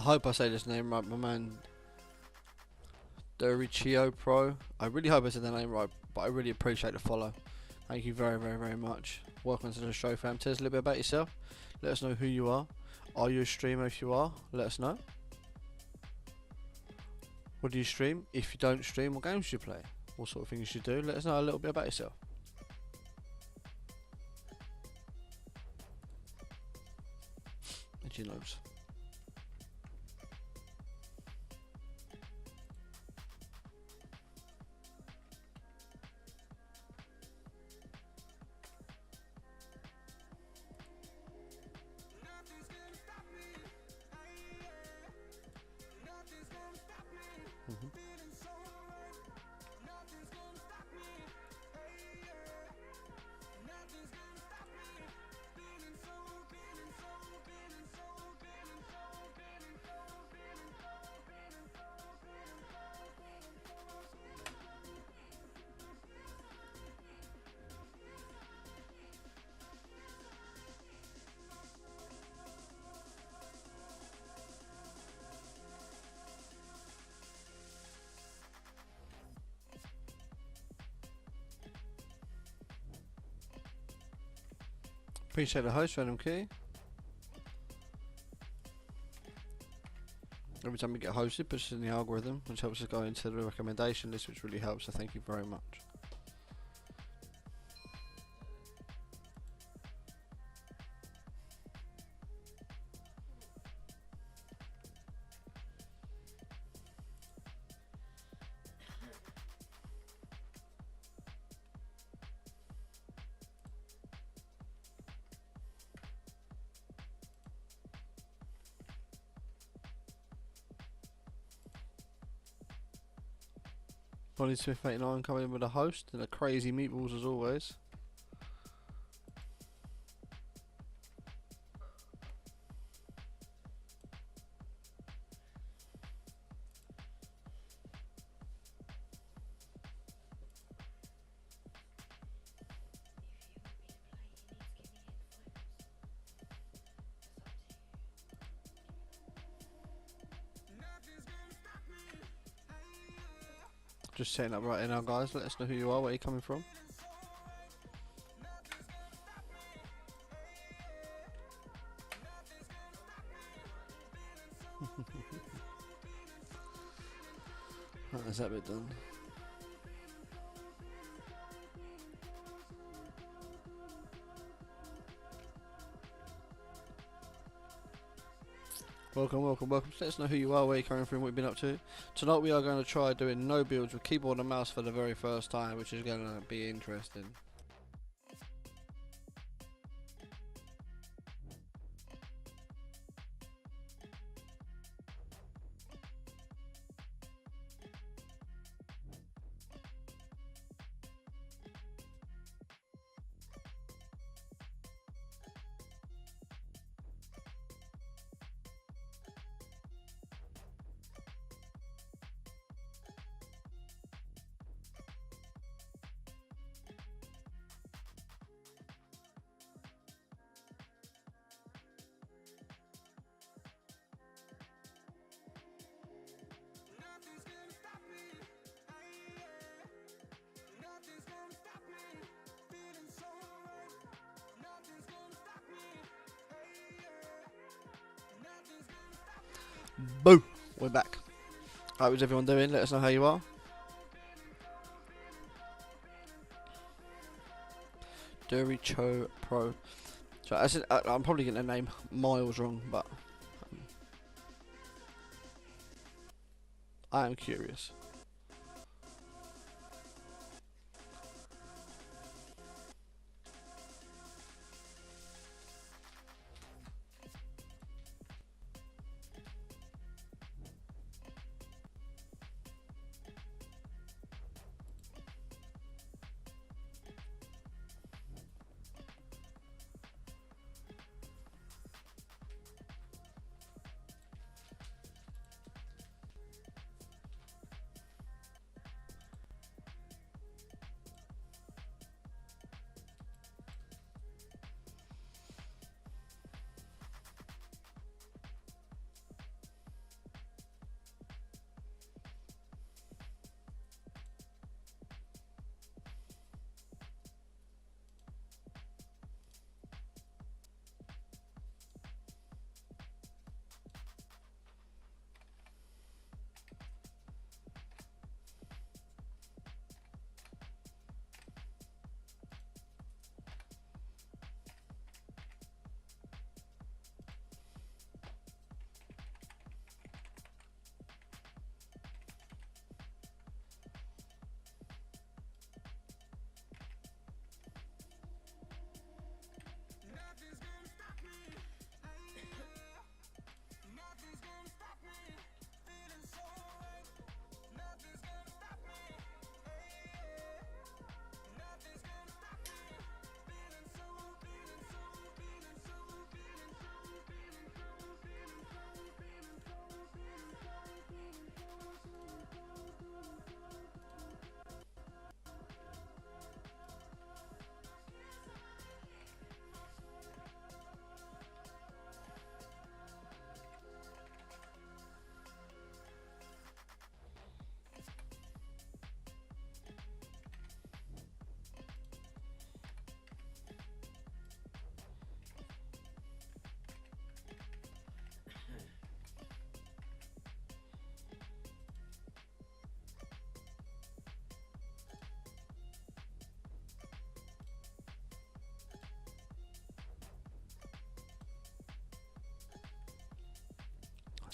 I hope I say this name right, my man. Dorichio Pro. I really hope I said the name right, but I really appreciate the follow. Thank you very, very, very much. Welcome to the show, fam. Tell us a little bit about yourself. Let us know who you are. Are you a streamer? If you are, let us know. What do you stream? If you don't stream, what games do you play? What sort of things you do? Let us know a little bit about yourself. Itchy nose. Appreciate the host, Random Key. Every time we get hosted, puts us in the algorithm, which helps us go into the recommendation list, which really helps, so thank you very much. Bonnie Smith 89 coming in with a host and a crazy meatballs as always. Just setting up right now, guys. Let us know who you are, where you're coming from. Right, that's that bit done. Welcome, welcome, welcome. Let us know who you are, where you're coming from, what you've been up to. Tonight we are going to try doing no builds with keyboard and mouse for the very first time, which is going to be interesting. Boo! We're back. How is everyone doing? Let us know how you are. Doricho Pro. So I'm probably getting the name miles wrong, but I am curious.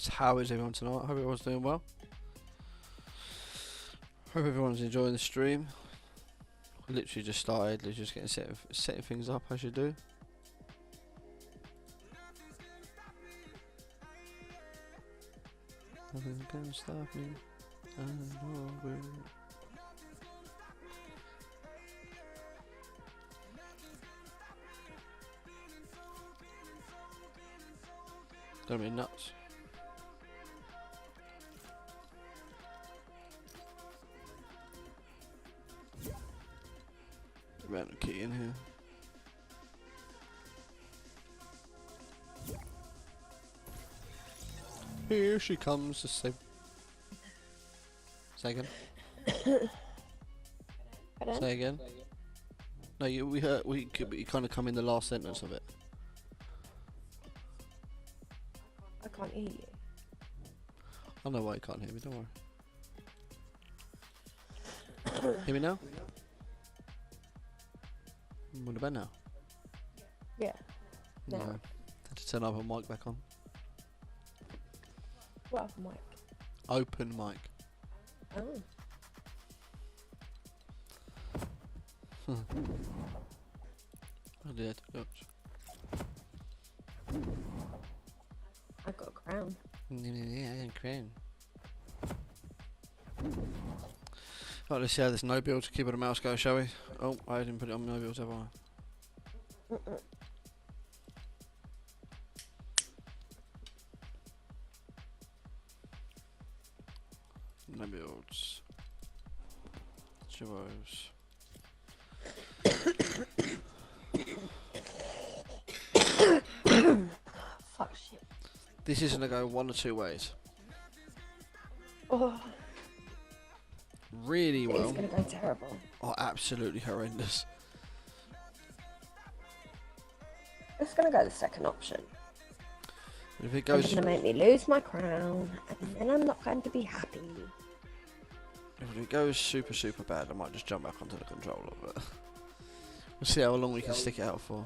So how is everyone tonight? Hope everyone's doing well. Hope everyone's enjoying the stream. Literally just started, literally just getting setting things up as you do. Nothing can stop me. I know I will. Gonna be nuts. Random key in here. Here she comes to say. Say again. Say again. No, we heard. You kind of come in the last sentence of it. I can't hear you. I know why you can't hear me. Don't worry. Hear me now? What about now? Yeah. No. Now. Had to turn up a mic back on. What other mic? Open mic. Oh. I did. I got a crown. Yeah, I got a crown. Right, let's see how this no build keyboard and mouse goes, shall we? Oh, I didn't put it on no builds, have I? No builds. Duos. Fuck shit. This is gonna go one or two ways. Oh, Really well. it's gonna go terrible. Or absolutely horrendous. It's gonna go the second option. If it It's goes, gonna make me lose my crown, and then I'm not going to be happy. if it goes super bad, I might just jump back onto the controller. But we'll see how long we can stick it out for.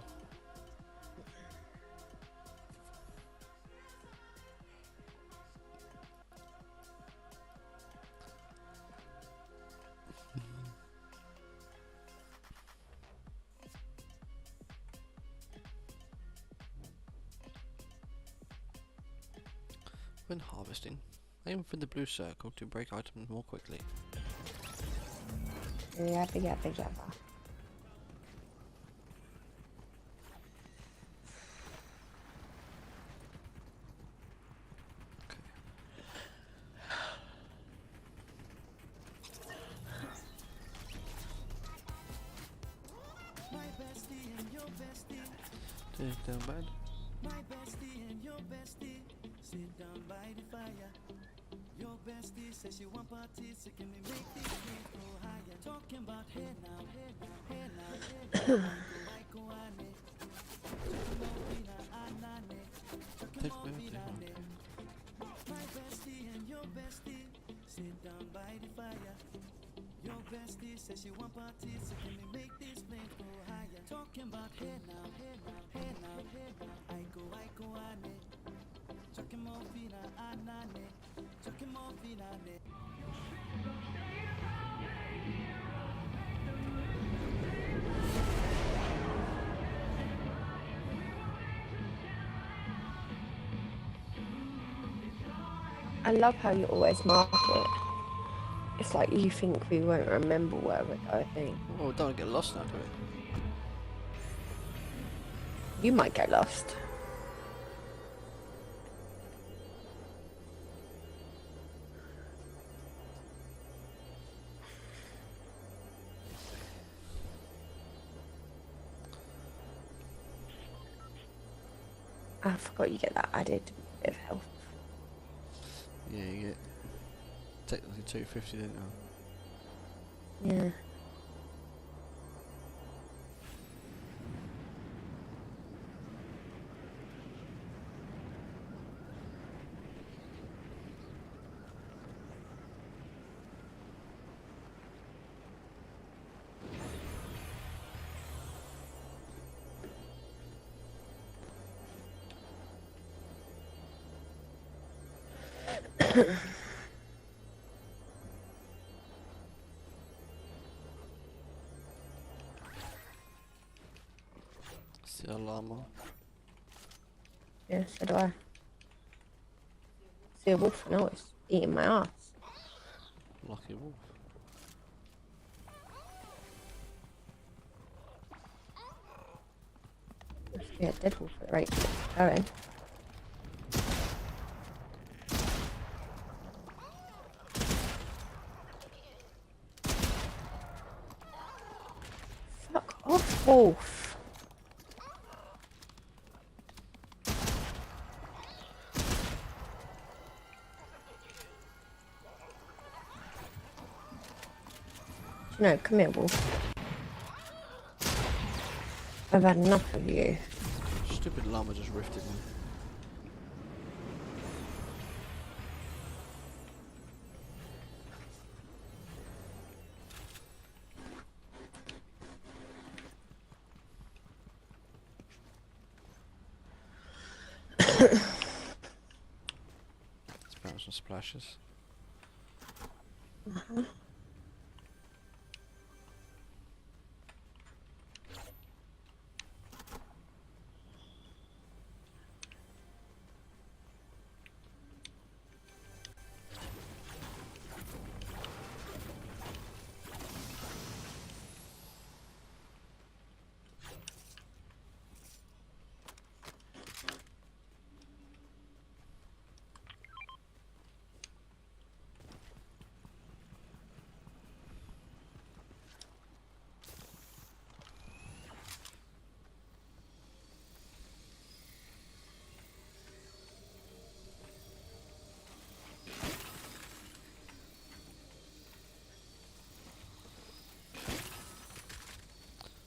When harvesting, aim for the blue circle to break items more quickly. Yabba yabba yabba. Down bad. My bestie and your bestie sit down by the fire. Your bestie says she want parties, so can we make these things go higher? Talking about hey now, hey now, hey now, hey now. I go on it. My bestie and your bestie sit down by the fire. Your bestie says she want parties, so can we make these flames go higher? Talking about hey now, hey now, hey now, hey now. I go on it. Talking more fina, anane. Talking more fina, ne. I love how you always mark it. It's like you think we won't remember where we're going. Oh, don't get lost now, do we? You might get lost. I forgot you get that added bit of health. Yeah, you get technically 250, didn't you? Yeah. See a llama. Yeah, so do I. See a wolf now, it's eating my ass. Lucky wolf. Must be a dead wolf at the rate it's going. Fuck off, wolf. No, come here, wolf. I've had enough of you. Stupid llama just rifted me. Let's bounce some splashes.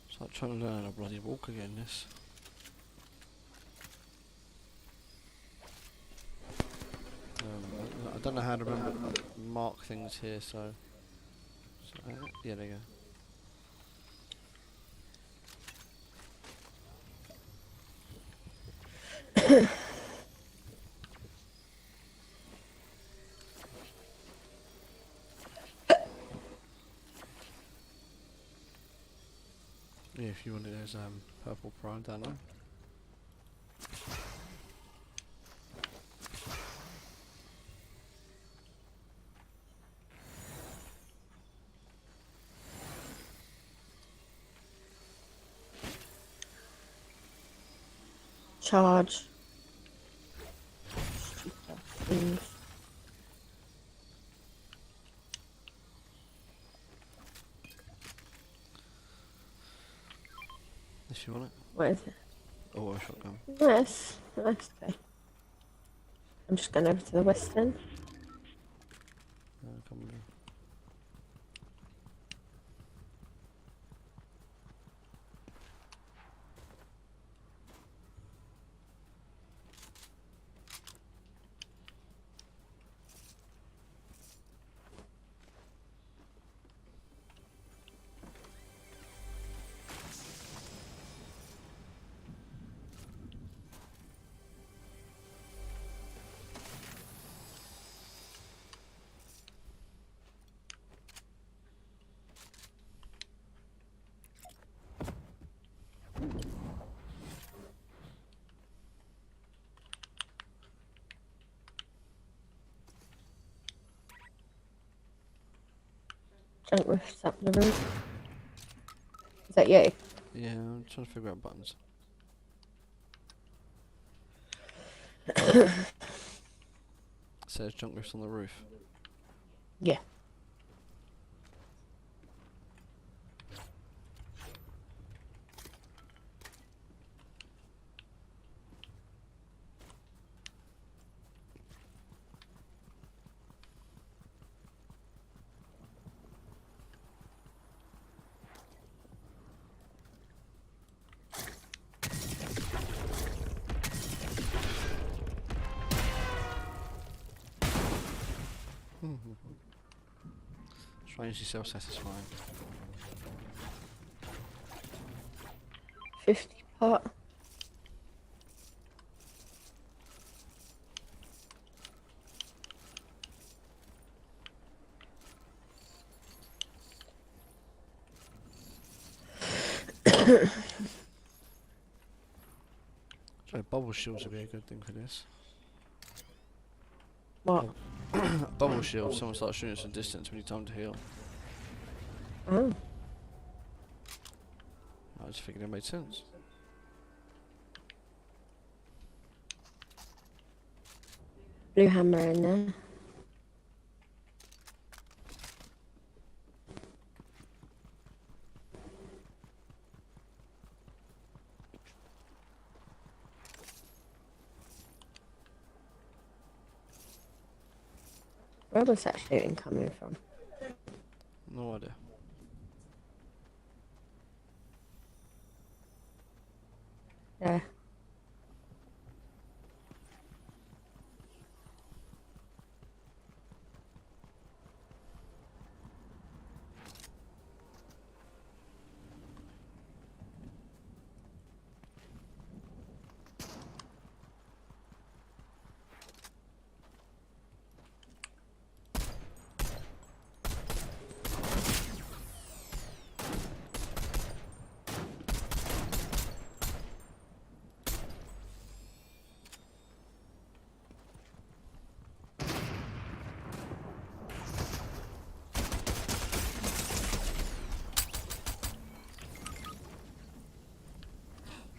It's like trying to learn a bloody walk again, this. I don't know how to remember mark things here, so yeah, there you go. Yeah, if you want it, there's purple prime down there. Charge. Stupid. If you want it. What is it? Oh, a shotgun. Nice. Nice. Okay. I'm just going over to the west end. Come on. Junk roofs up the roof. Is that you? Yeah, I'm trying to figure out buttons. It says junk rifts on the roof. Yeah. Strangely self-satisfying. 50 pot. So bubble shields would be a good thing for this. What? Bubble shield, someone starts shooting us from distance when you time to heal. Oh. I just figured it made sense. Blue hammer in there. Where was that shooting coming from? No idea. Yeah.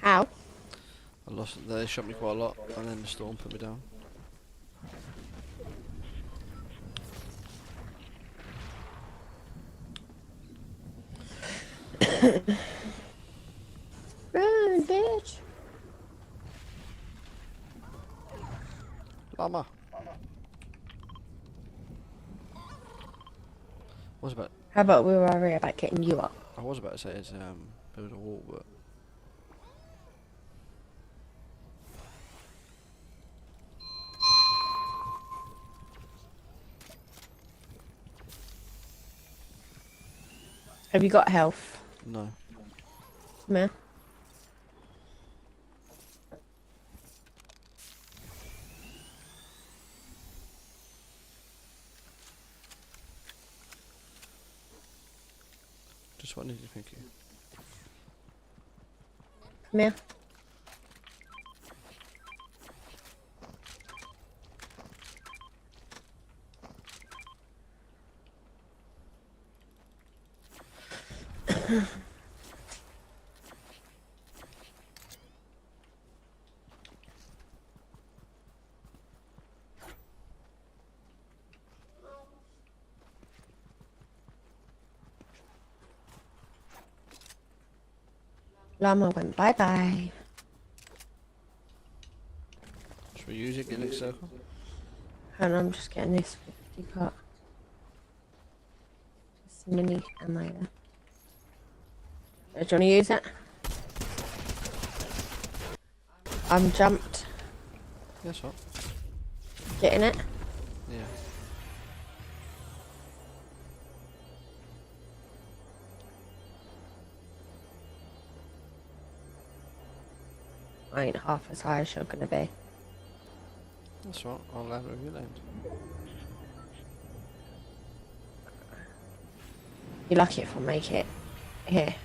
How? I lost it. They shot me quite a lot, and then the storm put me down. Run, bitch. Llama. Was about How about we worry about getting you up? I was about to say it's build a wall, but Have you got health? no. Come here. Just what I needed, thank you. Come here. Llama went bye-bye. Should we use it, get next circle? And I'm just getting this 50 pot. Just mini ammo there. Do you want to use it? I'm jumped. Yes, what? Getting it? Yeah. I ain't half as high as you're gonna be. That's right. I'll land where you land. You're lucky if I make it here.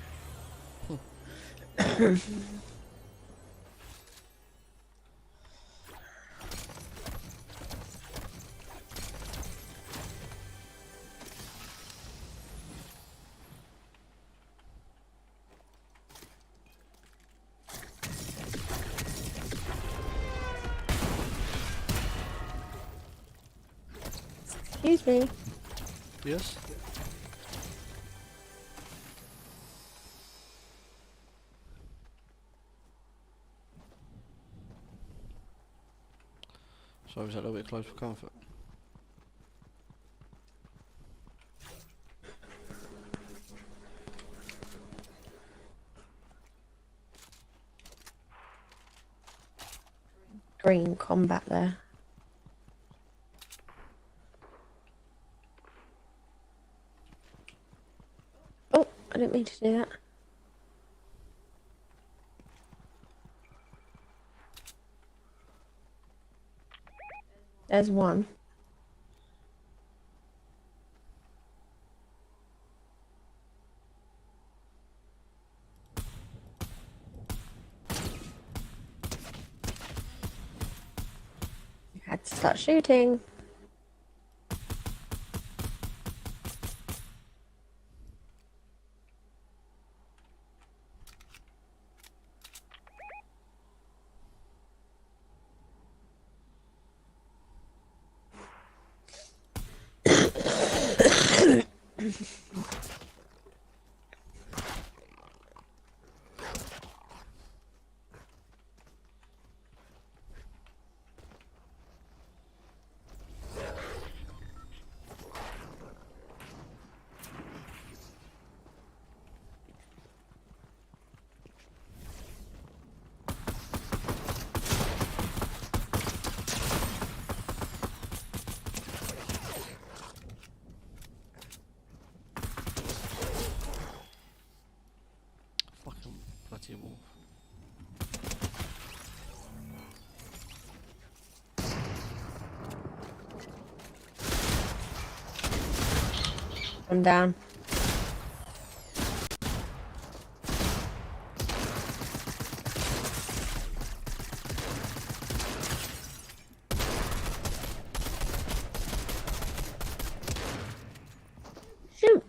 Excuse me. Yes. So is that a little bit close for comfort? Green combat there. Oh, I didn't mean to do that. There's one. Had to start shooting. Fucking bloody wolf. I'm down. Shoot.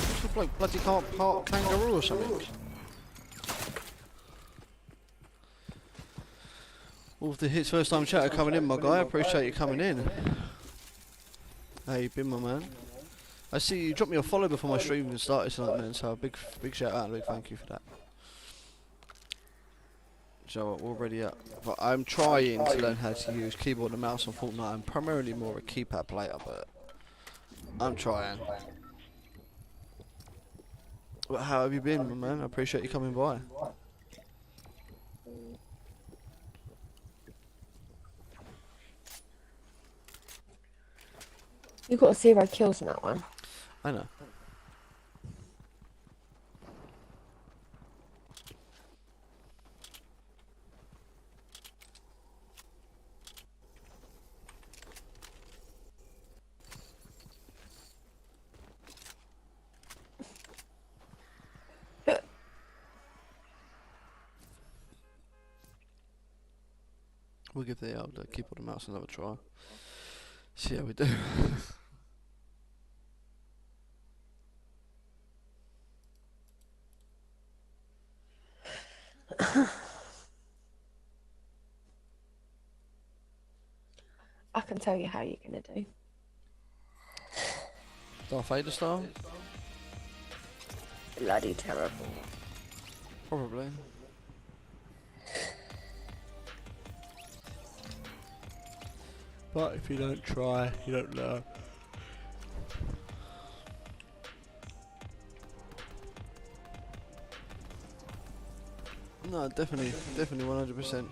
What's the bloke bloody can't part kangaroo or something? All the hits first time chatter coming in, my guy. I appreciate you coming in. How you been, my man? I see you dropped me a follow before my stream even started tonight, man. So a big shout out and a big thank you for that. So we're already up. But I'm trying to learn how to use keyboard and mouse on Fortnite. I'm primarily more a keypad player, but I'm trying. But how have you been, my man? I appreciate you coming by. You got 0 kills in that one. I know. We'll give the old keyboard and mouse another try. See how we do. I can tell you how you're gonna do. Darth Vader style? Bloody terrible. Probably. But if you don't try, you don't learn. No, definitely 100%.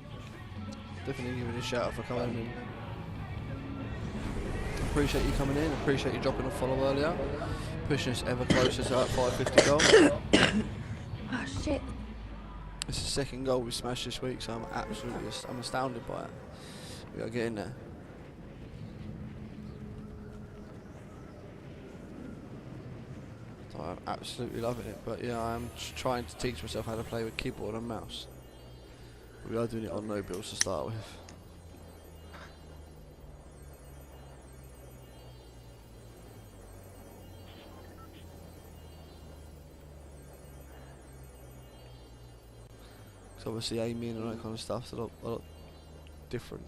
Definitely give it a shout out for coming in. Appreciate you coming in, appreciate you dropping a follow earlier. Pushing us ever closer to that 550 goal. Oh shit. It's the second goal we smashed this week, so I'm astounded by it. We gotta get in there. So I'm absolutely loving it, but yeah, I'm trying to teach myself how to play with keyboard and mouse. We are doing it on no builds to start with. So obviously aiming and all that kind of stuff's a lot different.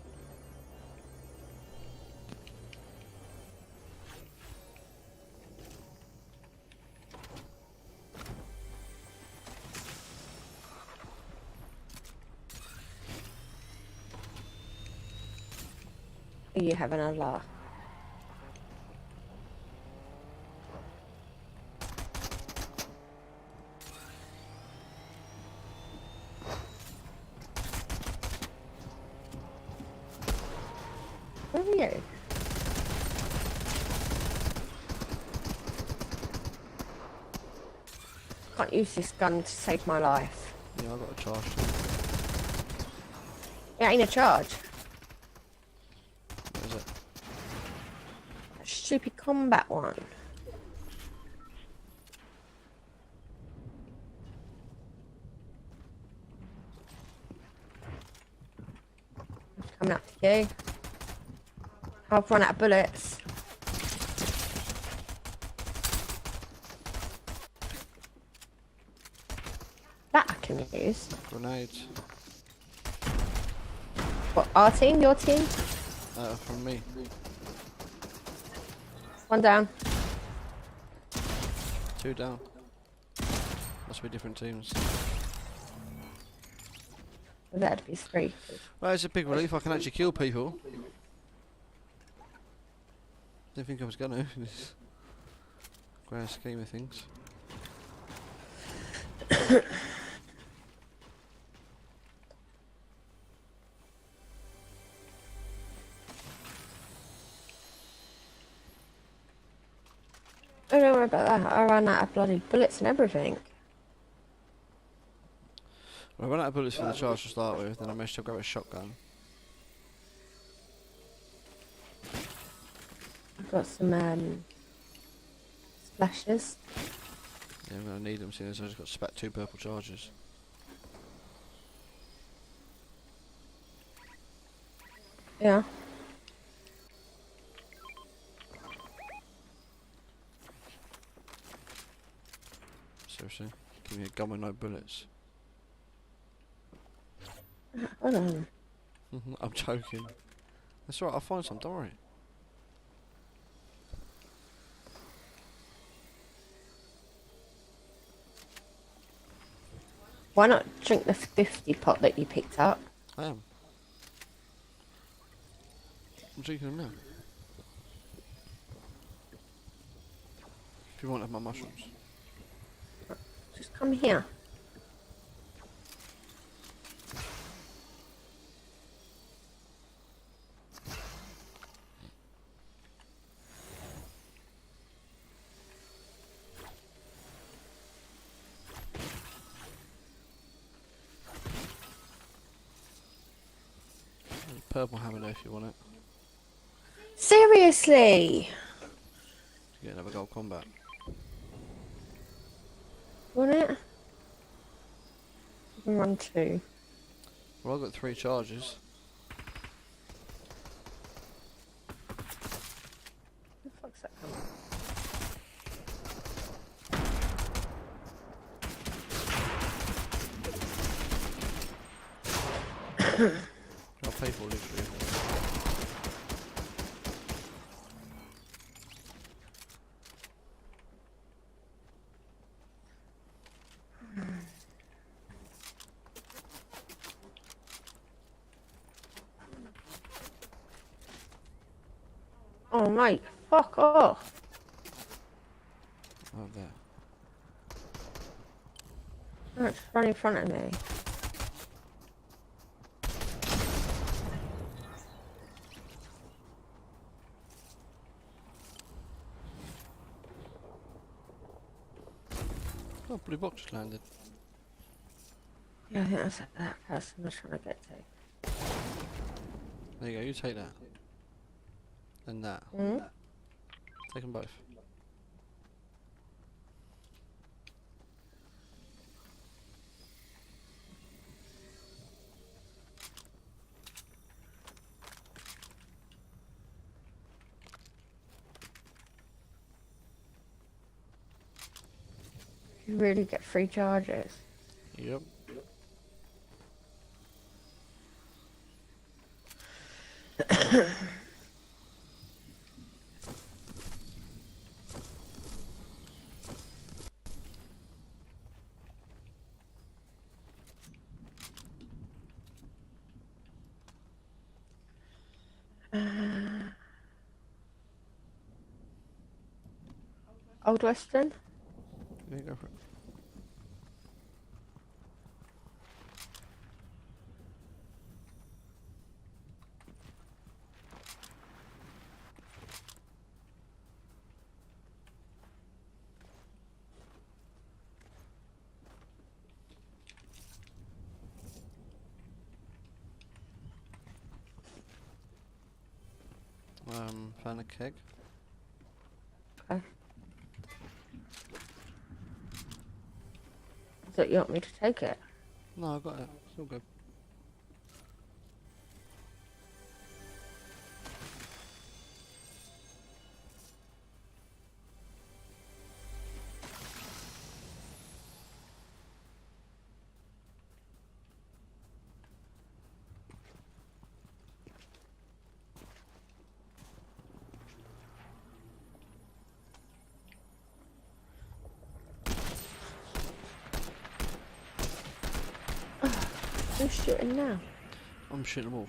Are you having a laugh? Where are you? Can't use this gun to save my life. Yeah, I got a charge. It ain't a charge. What is it? stupid combat one. Coming up to you. I've run out of bullets. That I can use. Grenades. What, our team? Your team? From me. One down. 2 down. Must be different teams. That'd be 3. Well, it's a big relief. I can actually kill people. Didn't think I was gonna. In this grand scheme of things. Oh, don't worry about that. I ran out of bloody bullets and everything. Well, I ran out of bullets for the charge to start with, then I managed to grab a shotgun. I've got some splashes. Yeah, I'm gonna need them soon as I just got spat 2 purple charges. Yeah. Seriously? Give me a gun with no bullets. Hold on. I'm joking. That's alright, I'll find some, don't worry. Why not drink the 50 pot that you picked up? I am. I'm drinking them now. If you want to have my mushrooms. Just come here. There's a purple hammer there if you want it. Seriously? To get another gold combat. Want it? I can run 2. Well, I've got 3 charges. Where the fuck's that coming? I'll pay for literally. Oh mate, fuck off. Oh, there. Oh, it's right in front of me. Oh, blue box just landed. Yeah, I think that's that person I was trying to get to. There you go, you take that. And that. Mm? Take them both. You really get 3 charges. Yep. Old Western? There you go for it. Found a keg. Okay. So you want me to take it? No, I got it. It's all good. Who's shooting now? I'm shooting them off.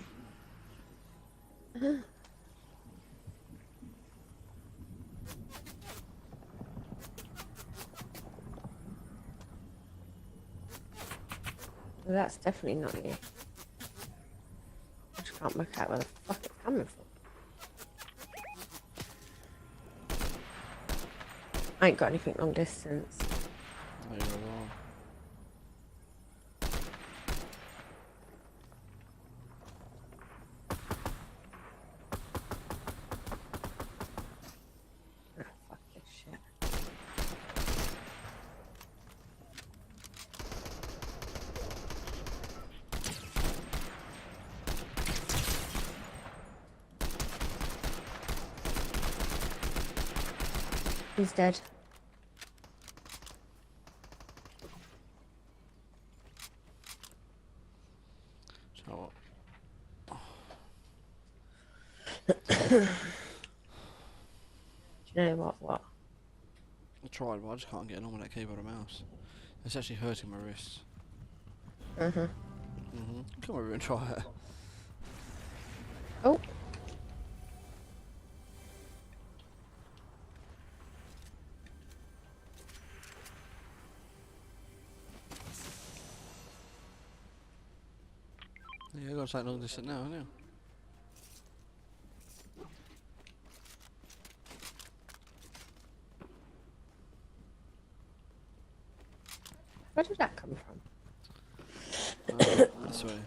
Well, that's definitely not you. I just can't work out where the fuck it's coming from. I ain't got anything long distance. No, you're wrong. Ah, fuck this shit. He's dead. So what? Do you know what? I tried, but I just can't get on with that keyboard and mouse. It's actually hurting my wrists. Uh-huh. Come over and try it. Oh. Yeah, I gotta take long distance now, haven't you? Where did that come from? This way.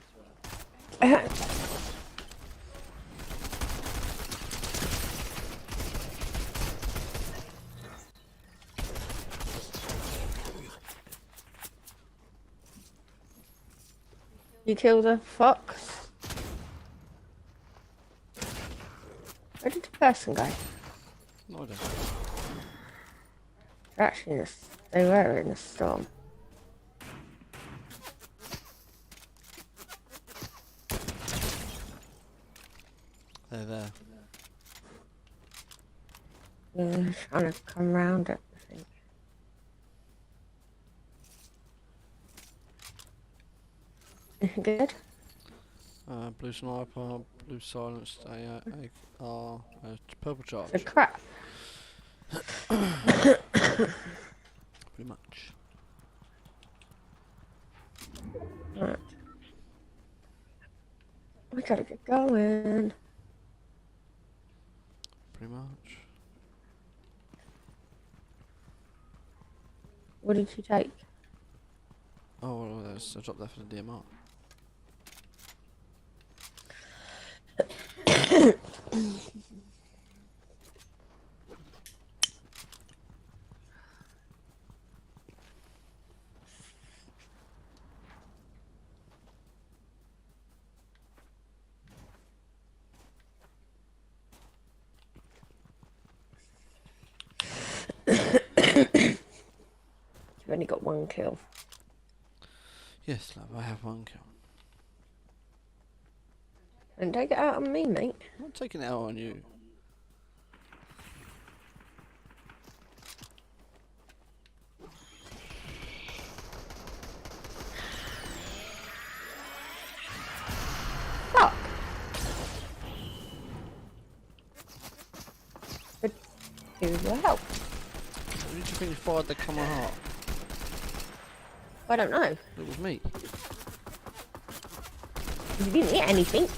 You killed a fox? Where did the person go? No, I don't. They're actually in a, they were in a storm. They're there. They're trying to come round it, I think. Good. Blue sniper, blue silenced, purple charge. The crap. Pretty much. Right. We gotta get going. Pretty much. What did you take? Oh, well, there's a drop there for the DMR. You've only got one kill. Yes, love, I have one kill. And take it out on me, mate. I'm not taking it out on you. Fuck. But do your help. Who did you think fired the camera heart? I don't know. It was me. You didn't hit anything.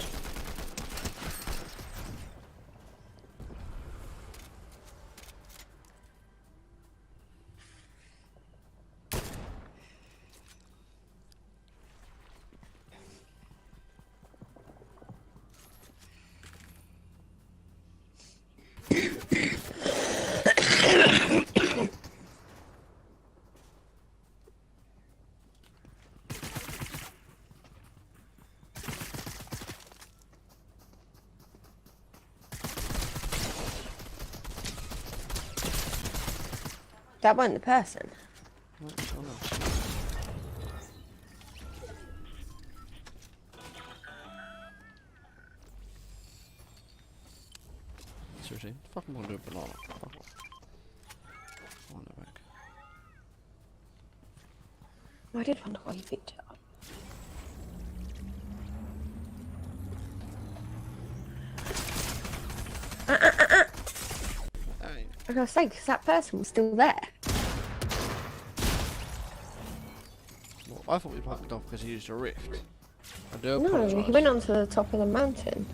That wasn't the person. No, it's not. Seriously, fucking want to do a banana. Fuck off. I want it back. I did wonder why you picked it up. Hey. I was saying, because that person was still there. Well, I thought we fucked off because he used a rift. I do No, apologise. he went onto the top of the mountain.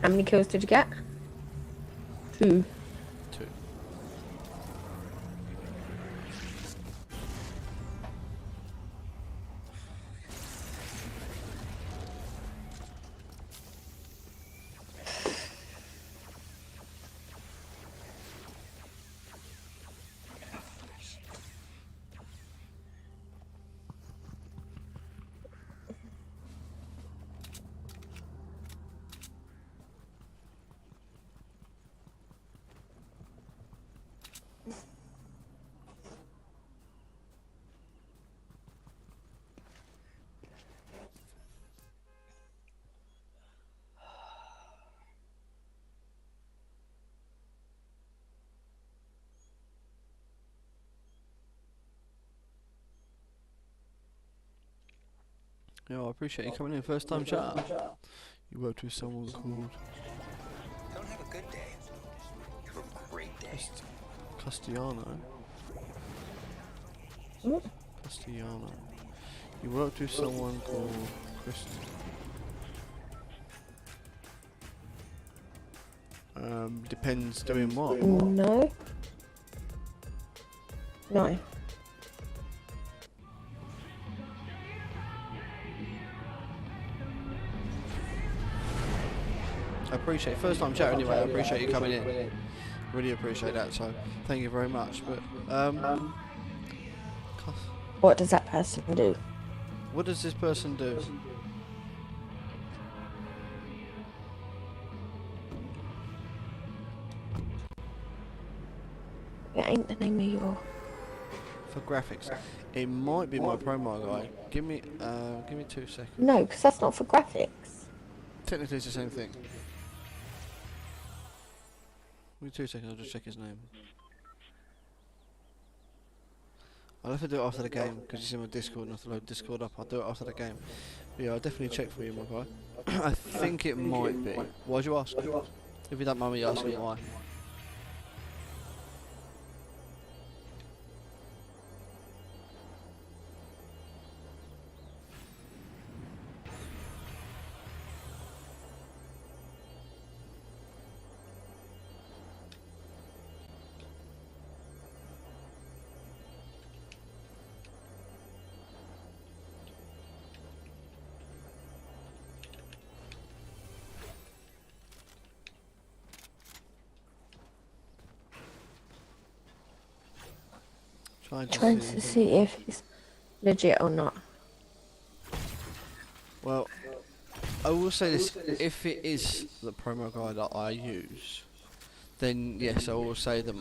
How many kills did you get? 2. 2. Yeah, I appreciate you coming in. First time chat. You worked with someone called Don't have a good day. Have a great day. Castellano. What? Castellano. You worked with someone called Kristen. Depends doing what? No. No. I appreciate first time chat anyway. I appreciate you coming in. Really appreciate that. So thank you very much. But What does that person do? what does this person do? It ain't the name of your... For graphics, it might be my promo guy. Give me 2 seconds. No, because that's not for graphics. Technically, it's the same thing. Give me 2 seconds. I'll just check his name. I'll have to do it after the game because it's in my Discord and I have to load Discord up. I'll do it after the game. But yeah, I'll definitely check for you, my guy. I think it might be. Why'd you ask? If you don't mind me asking why. Trying to see if he's legit or not. Well, I will say this: if it is the promo guide that I use, then yes, I will say that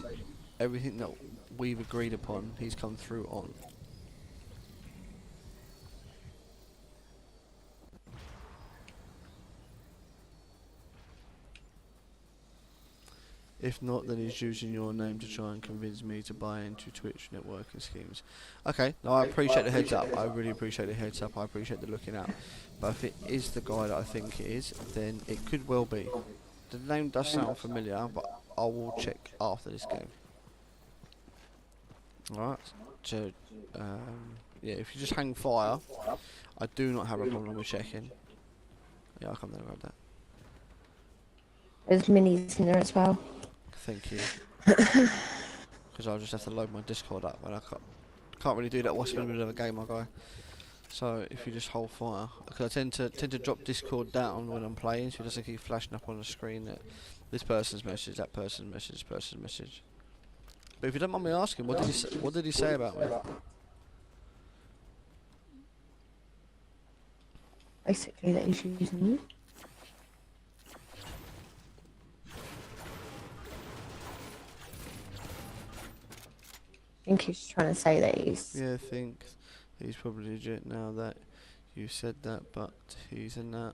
everything that we've agreed upon, he's come through on. If not, then he's using your name to try and convince me to buy into Twitch networking schemes. Okay, no, I appreciate the heads up. I really appreciate the heads up. I appreciate the looking out. But if it is the guy that I think it is, then it could well be. The name does sound familiar, but I will check after this game. Alright, so, yeah, if you just hang fire, I do not have a problem with checking. Yeah, I'll come down and grab that. There's minis in there as well. Thank you. Because I'll just have to load my Discord up, and I can't really do that whilst in the middle of a game, my guy. So if you just hold fire, because I tend to drop Discord down when I'm playing, so it doesn't keep flashing up on the screen that this person's message, that person's message, this person's message. But if you don't mind me asking, what did he say about me? Basically, that he's using you. think he's trying to say that he's. Yeah, I think he's probably legit now that you said that, but he's in that.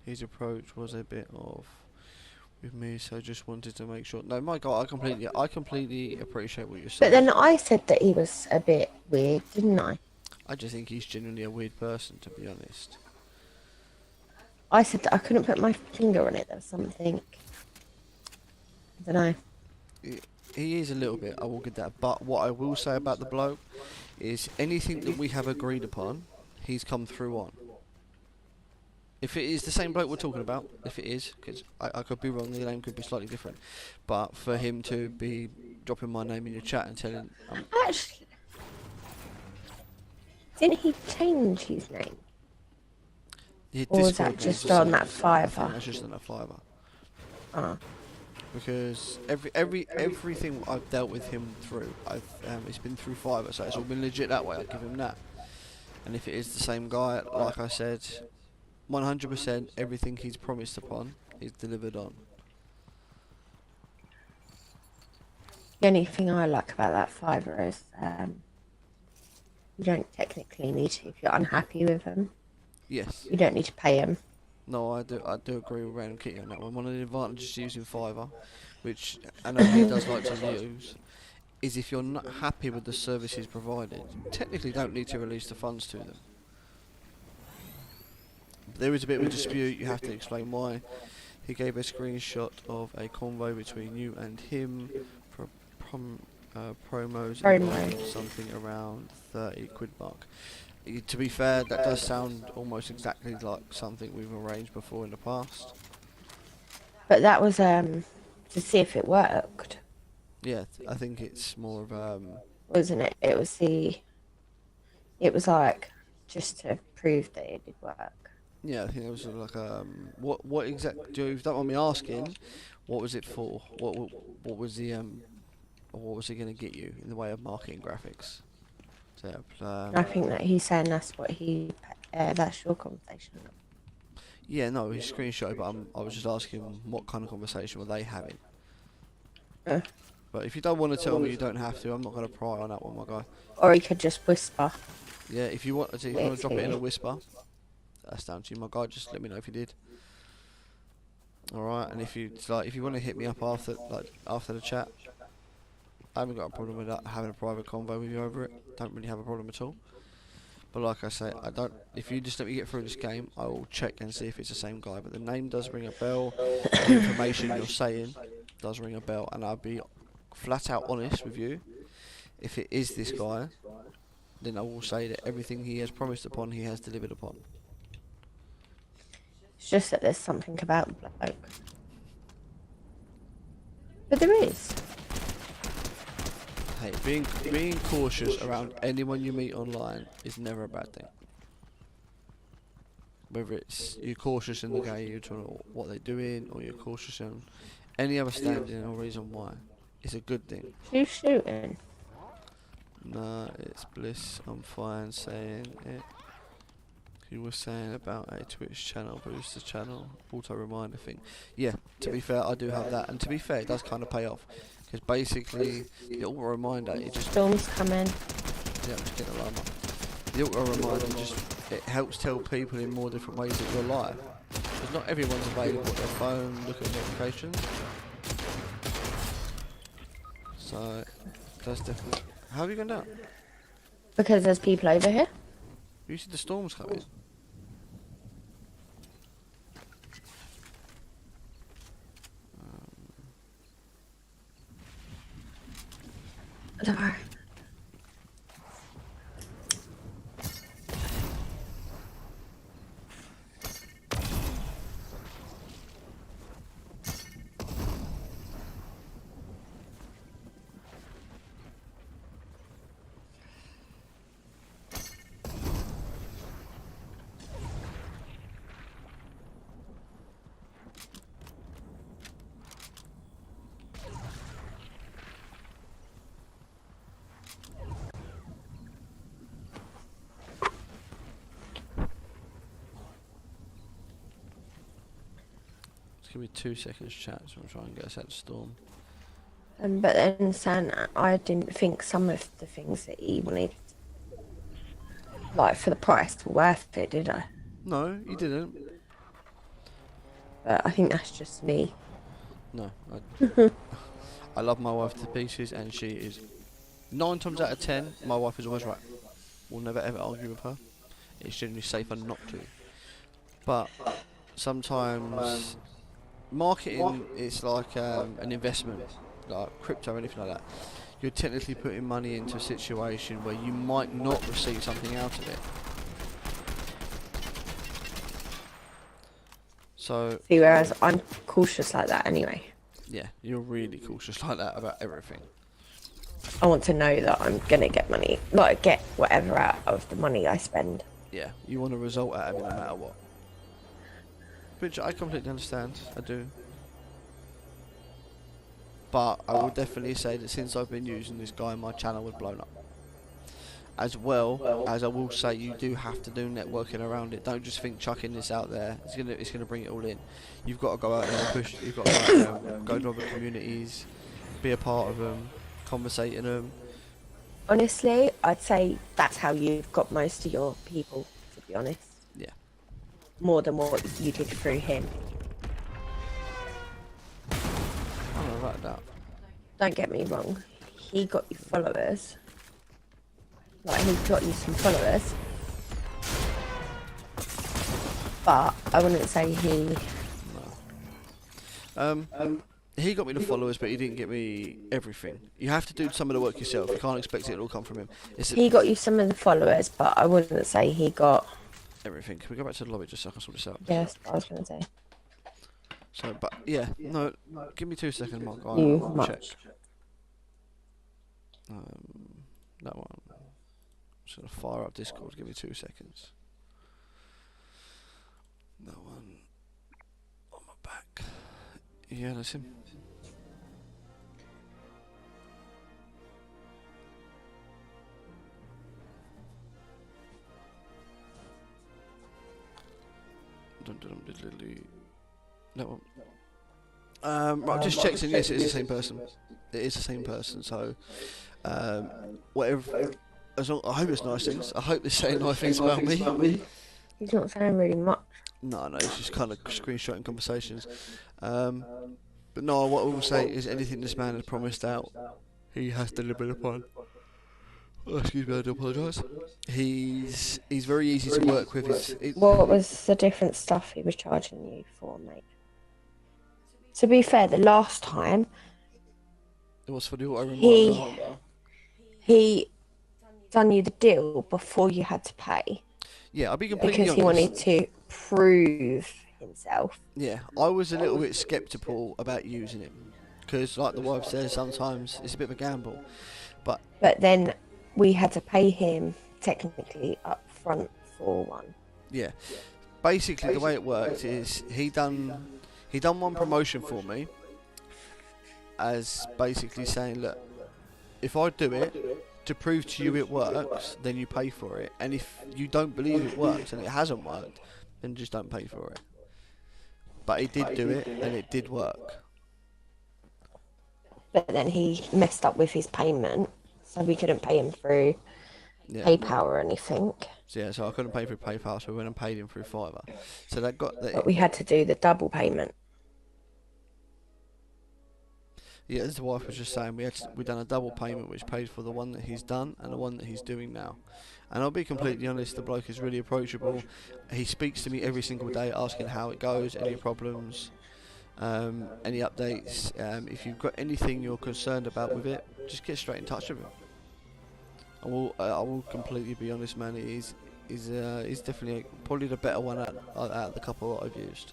His approach was a bit off with me, so I just wanted to make sure. No, my God, I completely appreciate what you're But saying. then I said that he was a bit weird, didn't I? I just think he's genuinely a weird person, to be honest. I said that I couldn't put my finger on it. There was something. I don't know. He is a little bit, I will get that. But what I will say about the bloke is anything that we have agreed upon, he's come through on. If it is the same bloke we're talking about, if it is, because I could be wrong, the name could be slightly different. But for him to be dropping my name in your chat and telling... Actually, didn't he change his name? Or was that just on that I think Fiverr? that's just on that Fiverr. Ah. Because everything I've dealt with him through, it's been through Fiverr, so it's all been legit that way. I'll give him that. And if it is the same guy, like I said, 100% everything he's promised upon, he's delivered on. The only thing I like about that Fiverr is you don't technically need to if you're unhappy with them. Yes. You don't need to pay them. No, I do agree with Random Kitty on that one. One of the advantages to using Fiverr, which I know he does like to use, is if you're not happy with the services provided, you technically don't need to release the funds to them. There is a bit of a dispute, you have to explain why. He gave a screenshot of a convo between you and him for promos and something around 30 quid mark. To be fair, that does sound almost exactly like something we've arranged before in the past. But that was to see if it worked. Yeah, I think it's more of Wasn't it? It was like just to prove that it did work. yeah, I think it was like what exactly? If you don't mind me asking, what was it for? What was the what was it going to get you in the way of marketing graphics? So, I think that he's saying that's what that's your conversation. yeah, no, he screenshot it, but I was just asking what kind of conversation were they having. But if you don't want to tell me, you don't have to. I'm not going to pry on that one, my guy. Or he could just whisper. Yeah, if you want to drop it in a whisper, that's down to you, my guy. Just let me know if you did. All right, and if you want to hit me up after the chat, I haven't got a problem with that, having a private convo with you over it. Don't really have a problem at all. But like I say, if you just let me get through this game, I will check and see if it's the same guy. But the name does ring a bell. The information you're saying does ring a bell, and I'll be flat out honest with you. If it is this guy, then I will say that everything he has promised upon, he has delivered upon. It's just that there's something about the bloke. But there is. Hey, being cautious around anyone you meet online is never a bad thing. Whether it's you're cautious in the game, you're trying to what they're doing, or you're cautious in any other standing or reason why, it's a good thing. Who's shooting? Nah, it's Bliss. I'm fine saying it. He was saying about a Twitch channel, boost the channel, auto reminder thing. Yeah, to be fair, I do have that, and to be fair, it does kind of pay off. Because basically, the auto reminder, it just... Storm's coming. Yeah, I'm just getting alarm up. The auto reminder it helps tell people in more different ways that you're live. Because not everyone's available at their phone, look at notifications. So, that's definitely... How have you gone down? Because there's people over here. You see the storms coming. Don't worry. Give me 2 seconds, chat, so I'm trying to get us out of the storm. But then saying that, I didn't think some of the things that he wanted, like for the price, were worth it, did I? No, you didn't. But I think that's just me. No, I love my wife to pieces, and she is 9 times out of 10. My wife is always right. We'll never ever argue with her. It's generally safer not to. But sometimes marketing is like an investment, like crypto or anything like that. You're technically putting money into a situation where you might not receive something out of it. So See, whereas I'm cautious like that anyway. yeah, you're really cautious like that about everything. I want to know that I'm gonna get money, like get whatever out of the money I spend. Yeah, you want a result out of it no matter what. Which I completely understand, I do. But I would definitely say that since I've been using this guy, my channel has blown up. As well as I will say, you do have to do networking around it. Don't just think chucking this out there. It's gonna bring it all in. You've got to go out there and push. You've got to go out there and go to other communities, be a part of them, conversate in them. Honestly, I'd say that's how you've got most of your people, to be honest. Yeah. More than what you did through him. I don't know about that. Don't get me wrong, he got you followers. Like, he got you some followers. But I wouldn't say he... No. He got me the followers, but he didn't get me everything. You have to do some of the work yourself. You can't expect it to all come from him. He got you some of the followers, but I wouldn't say he got... everything. Can we go back to the lobby just so I can sort this out? Yeah, that's what I was going to say. So, but yeah, no, give me 2 seconds, Mark. You I'll much. check. That one. I'm just gonna fire up Discord. Give me 2 seconds. That one on my back. Yeah, that's him. That one. Right, I've just checked and yes, it is the same person. It is the same person, so whatever. As long, I hope it's nice things. I hope they're saying nice things about me. He's not saying really much. No, it's just kind of screenshotting conversations. But no, what I will say is anything this man has promised out, he has delivered upon. Oh, excuse me, I do apologise. He's very easy to work with. What was the different stuff he was charging you for, mate? To be fair, the last time It was for the auto reminder. he done you the deal before you had to pay. Yeah, I'll be completely because honest. He wanted to prove himself. Yeah, I was a little bit sceptical about using it because, like the wife says, sometimes it's a bit of a gamble. But then we had to pay him technically up front for one. Yeah, basically the way it worked is he done one promotion for me as basically saying, look, if I do it to prove to you it works, then you pay for it, and if you don't believe it works and it hasn't worked, then just don't pay for it. But he did do it and it did work. But then he messed up with his payment, so we couldn't pay him through PayPal or anything. Yeah, so I couldn't pay through PayPal, so we went and paid him through Fiverr. So that got But we had to do the double payment. Yeah, as the wife was just saying, we done a double payment which paid for the one that he's done and the one that he's doing now. And I'll be completely honest, the bloke is really approachable. He speaks to me every single day asking how it goes, any problems, any updates. If you've got anything you're concerned about with it, just get straight in touch with him. I will completely be honest, man. He's definitely probably the better one out of the couple that I've used.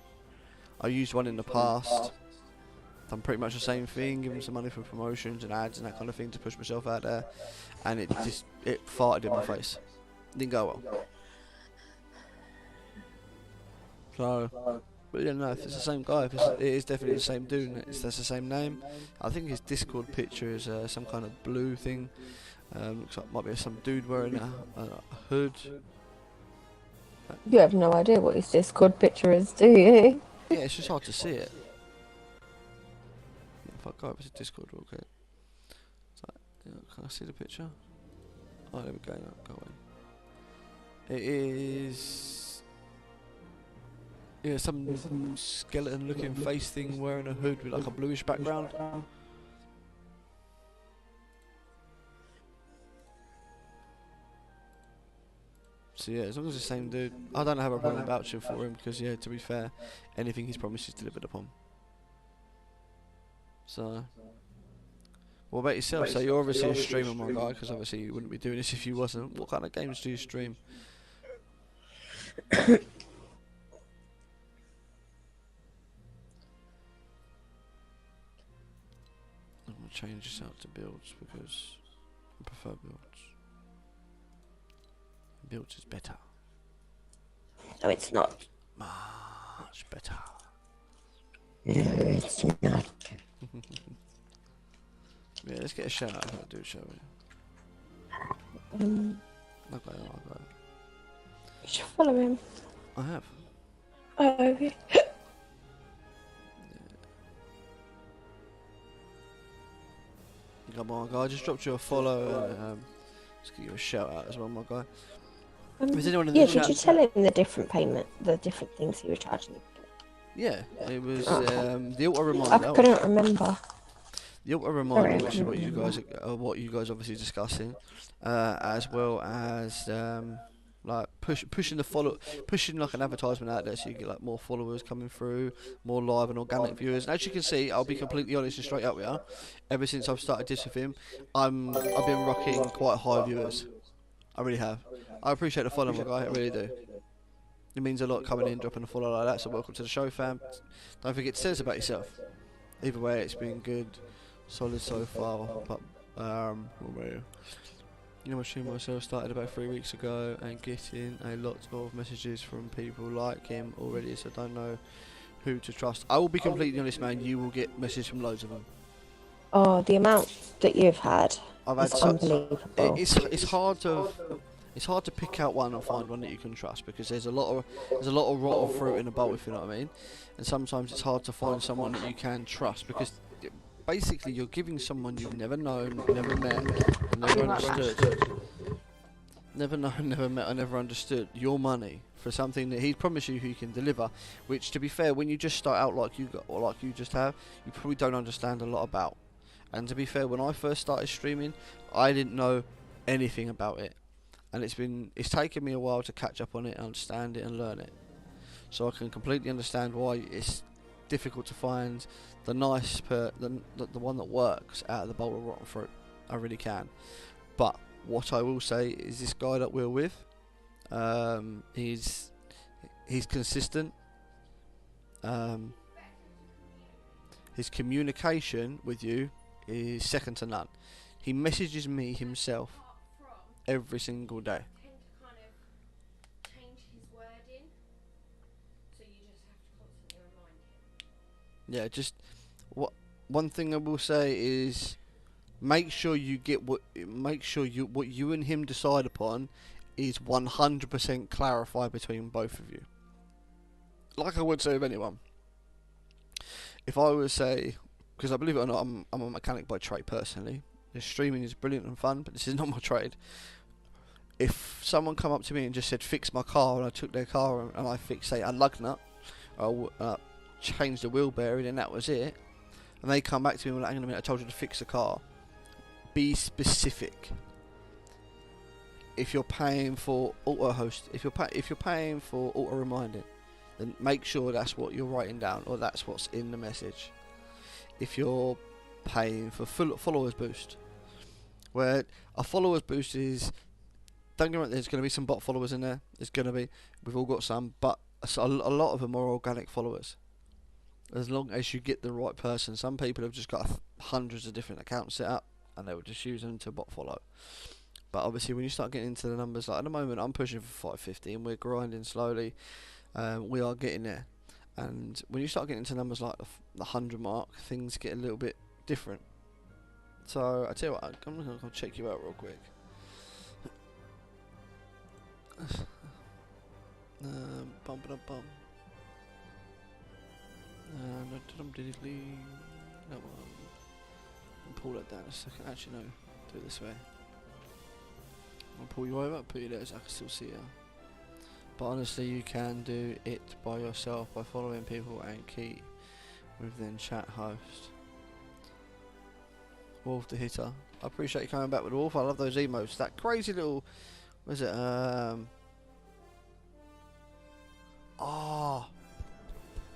I used one in the past. Done pretty much the same thing, given some money for promotions and ads and that kind of thing to push myself out there, and it farted in my face. Didn't go well. So, but yeah, no, if it's the same guy, it is definitely the same dude. That's the same name. I think his Discord picture is some kind of blue thing. Looks like might be some dude wearing a hood. You have no idea what his Discord picture is, do you? Yeah, it's just hard to see it. If I go over to Discord real quick. Can I see the picture? Oh, there we go. No, go away. It is. Yeah, some skeleton-looking face thing wearing a hood with like a bluish background. So yeah, as long as it's the same dude, I don't have a problem vouching for him because yeah, to be fair, anything he's promised is delivered upon. So, what about yourself? So you're obviously a streamer, my guy, because obviously you wouldn't be doing this if you wasn't. What kind of games do you stream? I'm gonna change this out to builds because I prefer builds. Builds is better. No, it's not. Much better. No, it's not. Yeah, let's get a shout out if I do, shall we? Okay, You should follow him. I have. Oh, okay. Come on, guy. I just dropped you a follow and let's give you a shout out as well, my guy. Is anyone in Yeah, the did chat? you tell him the different things he was charging you? Yeah, it was Okay. the auto I reminder. couldn't remember. The auto reminder, Sorry, which is what you remember. guys what you guys obviously discussing, as well as like pushing like an advertisement out there so you get like more followers coming through, more live and organic viewers. And as you can see, I'll be completely honest and straight up with you. Ever since I've started this with him, I've been rocking quite high viewers. I really have. I appreciate the follow, my guy. I really do. It means a lot coming in, dropping a follow like that. So welcome to the show, fam. Don't forget to say this about yourself. Either way, it's been good, solid so far. But you know, my stream myself started about 3 weeks ago and getting a lot of messages from people like him already. So I don't know who to trust. I will be completely honest, man. You will get messages from loads of them. Oh, the amount that you've had I've is had such. unbelievable. It's hard to pick out one and find one that you can trust because there's a lot of rotten fruit in a bowl, if you know what I mean. And sometimes it's hard to find someone that you can trust because basically you're giving someone you've never known, never met, and never understood. Never known, never met, or never understood your money for something that he'd promised you he can deliver. Which, to be fair, when you just start out like you got or like you just have, you probably don't understand a lot about. And to be fair, when I first started streaming, I didn't know anything about it. And it's taken me a while to catch up on it, understand it, and learn it. So I can completely understand why it's difficult to find the the one that works out of the bowl of rotten fruit. I really can. But what I will say is this guy that we're with, he's consistent. His communication with you is second to none. He messages me himself every single day. Tend to kind of change his wording, so you just have to constantly remind him. Yeah, just one thing I will say is make sure what you and him decide upon is 100% clarified between both of you. Like I would say with anyone. If I were to say, because I believe it or not, I'm a mechanic by trade personally. The streaming is brilliant and fun, but this is not my trade. If someone come up to me and just said fix my car, and I took their car and I fixed, say, a lug nut, or changed the wheel bearing, and that was it, and they come back to me and were like, hang on a minute, I told you to fix the car. Be specific. If you're paying for auto host, if you're paying for auto reminding, then make sure that's what you're writing down or that's what's in the message. If you're paying for followers boost, where a followers boost is, don't get me wrong, there's going to be some bot followers in there. There's going to be, we've all got some, but a lot of them are organic followers. As long as you get the right person. Some people have just got hundreds of different accounts set up and they will just use them to bot follow. But obviously when you start getting into the numbers, like at the moment I'm pushing for 550 and we're grinding slowly. We are getting there. And when you start getting into numbers like the 100 mark, things get a little bit different. So I tell you what, I'm going to check you out real quick. Bum ba bum. No one. Pull that down a second. Actually, no. Do it this way. I'll pull you over, put you there so I can still see you. But honestly, you can do it by yourself by following people and keep within chat host. Wolf the Hitter. I appreciate you coming back with Wolf. I love those emotes. That crazy little, what is it?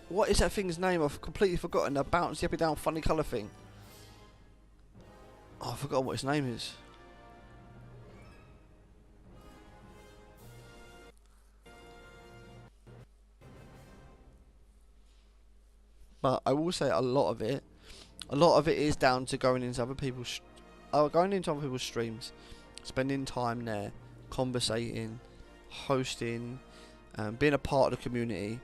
What is that thing's name? I've completely forgotten. The bouncy up and down funny colour thing. Oh, I forgot what its name is. But I will say a lot of it is down to going into other people's streams, spending time there, conversating, hosting, being a part of the community.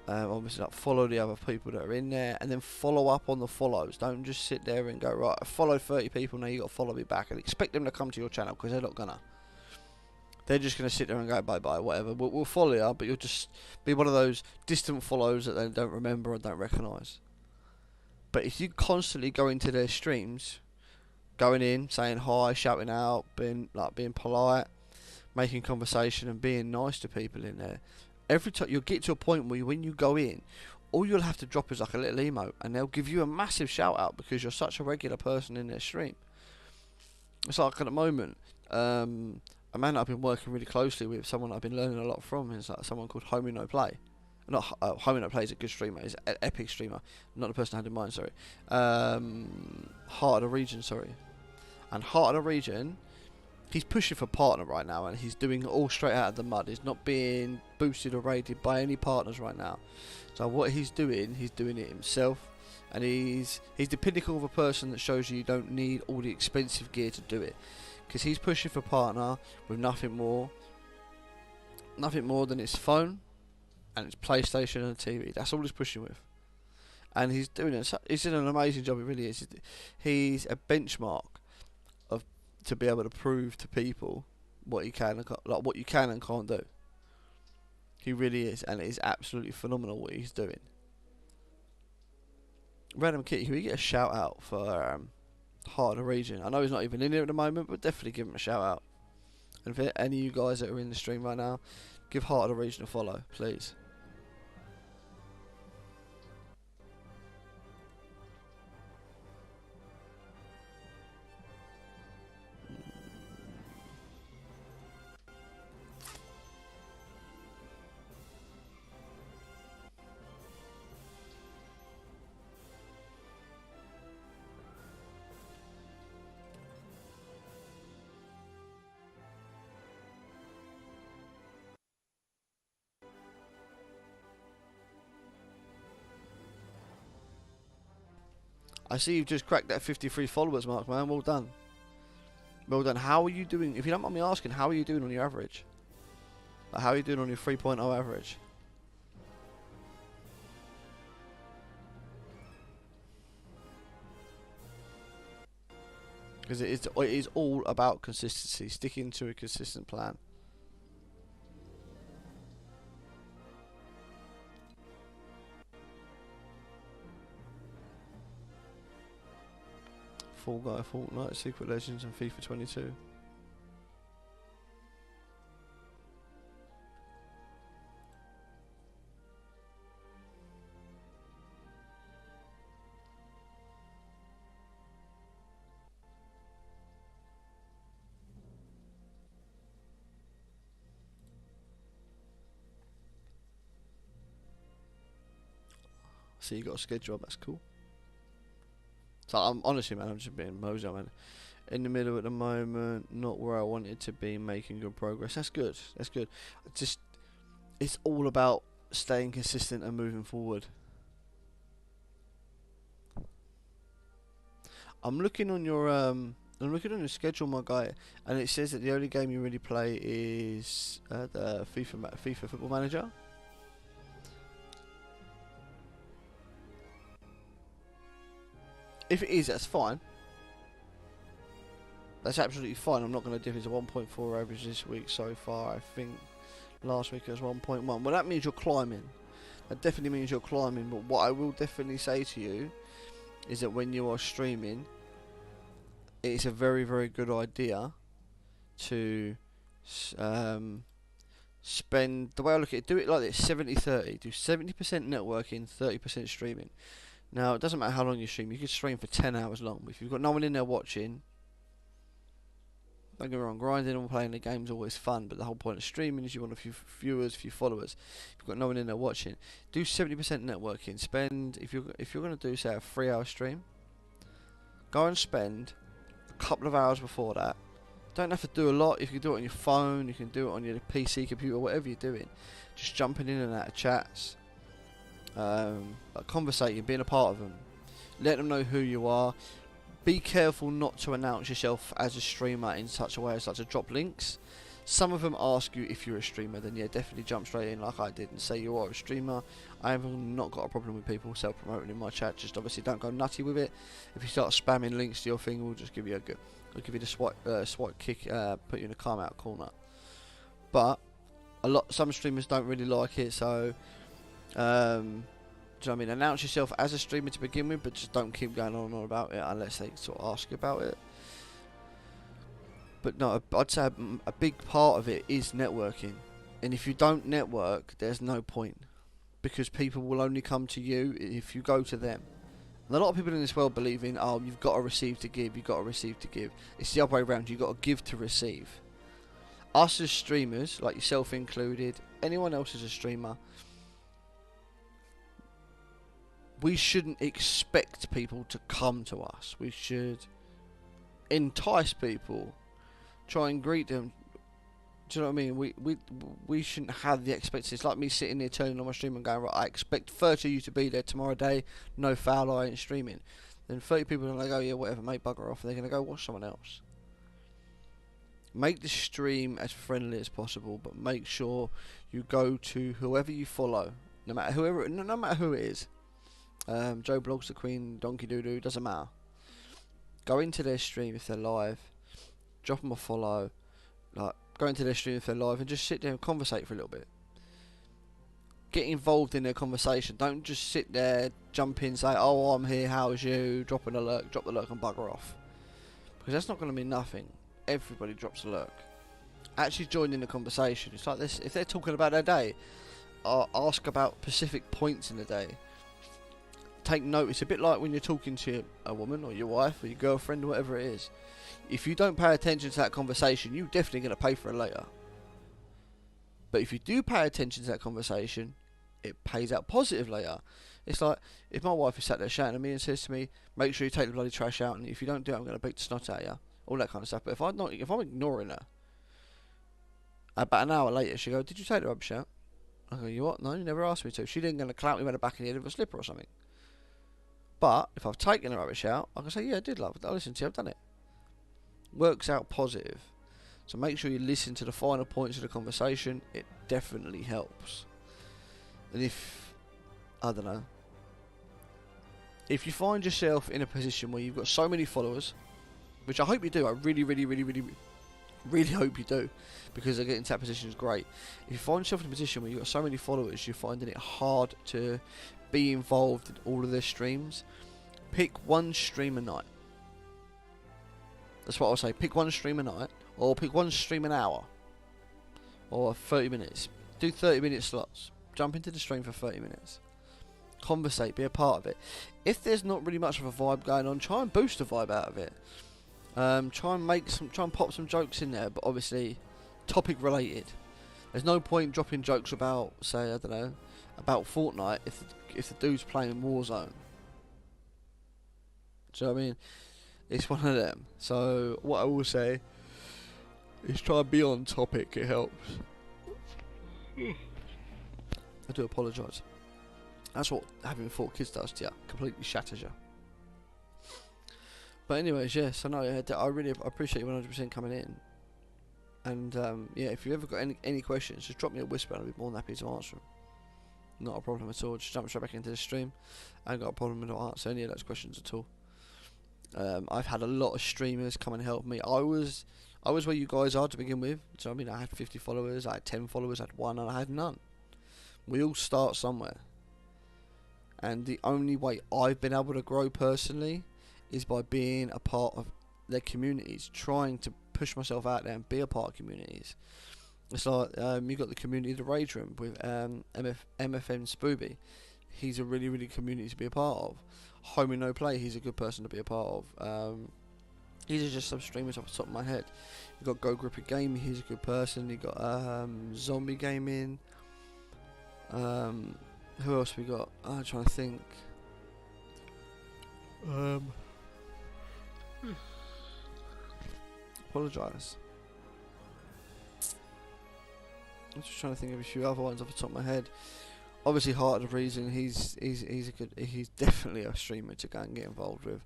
Obviously, like, follow the other people that are in there, and then follow up on the follows. Don't just sit there and go, right, I followed 30 people, now you got to follow me back, and expect them to come to your channel, because they're not gonna. They're just gonna sit there and go bye bye, whatever. We'll follow you, but you'll just be one of those distant follows that they don't remember or don't recognise. But if you constantly go into their streams, going in, saying hi, shouting out, being polite, making conversation, and being nice to people in there, every time you'll get to a point where when you go in, all you'll have to drop is like a little emote, and they'll give you a massive shout out because you're such a regular person in their stream. It's like at the moment, a man that I've been working really closely with, someone I've been learning a lot from, is like someone called Homie No Play. Not Homie No Play is a good streamer. He's an epic streamer. Not the person I had in mind. Sorry. Heart of the Region. Sorry. And Heart of the Region, he's pushing for partner right now, and he's doing it all straight out of the mud. He's not being boosted or rated by any partners right now. So what he's doing it himself, and he's the pinnacle of a person that shows you don't need all the expensive gear to do it. Because he's pushing for partner with nothing more than his phone and his PlayStation and a TV. That's all he's pushing with, and he's doing it. He's doing an amazing job. He really is. He's a benchmark to be able to prove to people what you can and can't do. He really is, and it is absolutely phenomenal what he's doing. Random Kitty, can we get a shout out for Heart of the Region? I know he's not even in here at the moment, but definitely give him a shout out. And for any of you guys that are in the stream right now, give Heart of the Region a follow, please. I see you've just cracked that 53 followers mark, man. Well done. Well done. How are you doing? If you don't mind me asking, how are you doing on your average? Like, how are you doing on your 3.0 average? Because it is all about consistency, sticking to a consistent plan. Fall Guy, Fortnite, Secret Legends, and FIFA 22. So you got a schedule, that's cool. So I'm honestly, man, I'm just being mojo, man. In the middle at the moment, not where I wanted to be, making good progress. That's good. That's good. It's all about staying consistent and moving forward. I'm looking on your schedule, my guy, and it says that the only game you really play is the FIFA Football Manager. If it is, that's fine. That's absolutely fine. I'm not going to dip into 1.4 average this week so far. I think last week it was 1.1. Well, that means you're climbing. That definitely means you're climbing. But what I will definitely say to you is that when you are streaming, it's a very, very good idea to spend, the way I look at it, do it like this, 70-30. Do 70% networking, 30% streaming. Now, it doesn't matter how long you stream. You could stream for 10 hours long. If you've got no one in there watching, don't get me wrong, grinding and playing the game's always fun, but the whole point of streaming is you want a few viewers, a few followers. If you've got no one in there watching, do 70% networking. Spend, if you're going to do, say, a 3-hour stream, go and spend a couple of hours before that. Don't have to do a lot. If you can do it on your phone, you can do it on your PC, computer, whatever you're doing. Just jumping in and out of chats, like conversating, being a part of them. Let them know who you are. Be careful not to announce yourself as a streamer in such a way as to drop links. Some of them ask you if you're a streamer, then yeah, definitely jump straight in like I did and say you are a streamer. I have not got a problem with people self-promoting in my chat. Just obviously don't go nutty with it. If you start spamming links to your thing, we'll just give you the swipe kick, put you in a calm out corner. But some streamers don't really like it, so do you know what I mean? Announce yourself as a streamer to begin with, but just don't keep going on and on about it unless they sort of ask you about it. But no, I'd say a big part of it is networking. And if you don't network, there's no point. Because people will only come to you if you go to them. And a lot of people in this world believe in, oh, you've got to receive to give, you've got to receive to give. It's the other way around, you've got to give to receive. Us as streamers, like yourself included, anyone else as a streamer, we shouldn't expect people to come to us. We should entice people, try and greet them. Do you know what I mean? We shouldn't have the expectations. It's like me sitting there turning on my stream and going, right, I expect 30 of you to be there tomorrow day, no foul, I ain't streaming. Then 30 people are going to go, yeah, whatever, mate, bugger off, and they're going to go watch someone else. Make the stream as friendly as possible, but make sure you go to whoever you follow, no matter who it is. Joe Blogs, the Queen, Donkey Doodoo, doesn't matter. Go into their stream if they're live, drop them a follow, like go into their stream if they're live, and just sit there and conversate for a little bit. Get involved in their conversation. Don't just sit there, jump in, say, "Oh, I'm here. How's you?" Drop the lurk, and bugger off. Because that's not going to mean nothing. Everybody drops a lurk. Actually join in the conversation. It's like this. If they're talking about their day, ask about specific points in the day. Take note. It's a bit like when you're talking to a woman or your wife or your girlfriend or whatever it is. If you don't pay attention to that conversation, you're definitely going to pay for it later. But if you do pay attention to that conversation, it pays out positive later. It's like if my wife is sat there shouting at me and says to me, "Make sure you take the bloody trash out, and if you don't do it, I'm going to beat the snot out of you." All that kind of stuff. But if I'm ignoring her, about an hour later she goes, "Did you take the rubbish out?" I go, "You what? No, you never asked me to." She didn't going to clout me by the back of the head with a slipper or something. But if I've taken the rubbish out, I can say, "Yeah, I did, love. I listened to you. I've done it." Works out positive. So make sure you listen to the finer points of the conversation. It definitely helps. And if, I don't know, if you find yourself in a position where you've got so many followers, which I hope you do, I really hope you do, because getting into that position is great. If you find yourself in a position where you've got so many followers, you're finding it hard to be involved in all of their streams, pick one stream a night. That's what I'll say. Pick one stream a night, or pick one stream an hour, or 30 minutes. Do 30-minute slots. Jump into the stream for 30 minutes. Conversate, be a part of it. If there's not really much of a vibe going on, try and boost the vibe out of it. Try and pop some jokes in there, but obviously topic related. There's no point dropping jokes about, say, I don't know, about Fortnite if the dude's playing Warzone. Do you know what I mean? It's one of them. So what I will say is try and be on topic. It helps. I do apologise. That's what having 4 kids does to you. Completely shatters you. But anyways, yeah. So no, I really appreciate you 100% coming in. And yeah, if you've ever got any questions, just drop me a whisper. I'll be more than happy to answer them. Not a problem at all. Just jump straight back into the stream. I ain't got a problem with not answering any of those questions at all. I've had a lot of streamers come and help me. I was where you guys are to begin with. So I mean, I had 50 followers, I had 10 followers, I had 1, and I had none. We all start somewhere. And the only way I've been able to grow personally is by being a part of their communities, trying to push myself out there and be a part of communities. It's like you got the community, the Rage Room with MFN Spooby. He's a really, really community to be a part of. Homie No Play, he's a good person to be a part of. These are just some streamers off the top of my head. You got Go Gripper Gaming, he's a good person. You got Zombie Gaming. Who else we got? I'm trying to think. Apologise. I'm just trying to think of a few other ones off the top of my head. Obviously, Heart of the Reason. He's definitely a streamer to go and get involved with.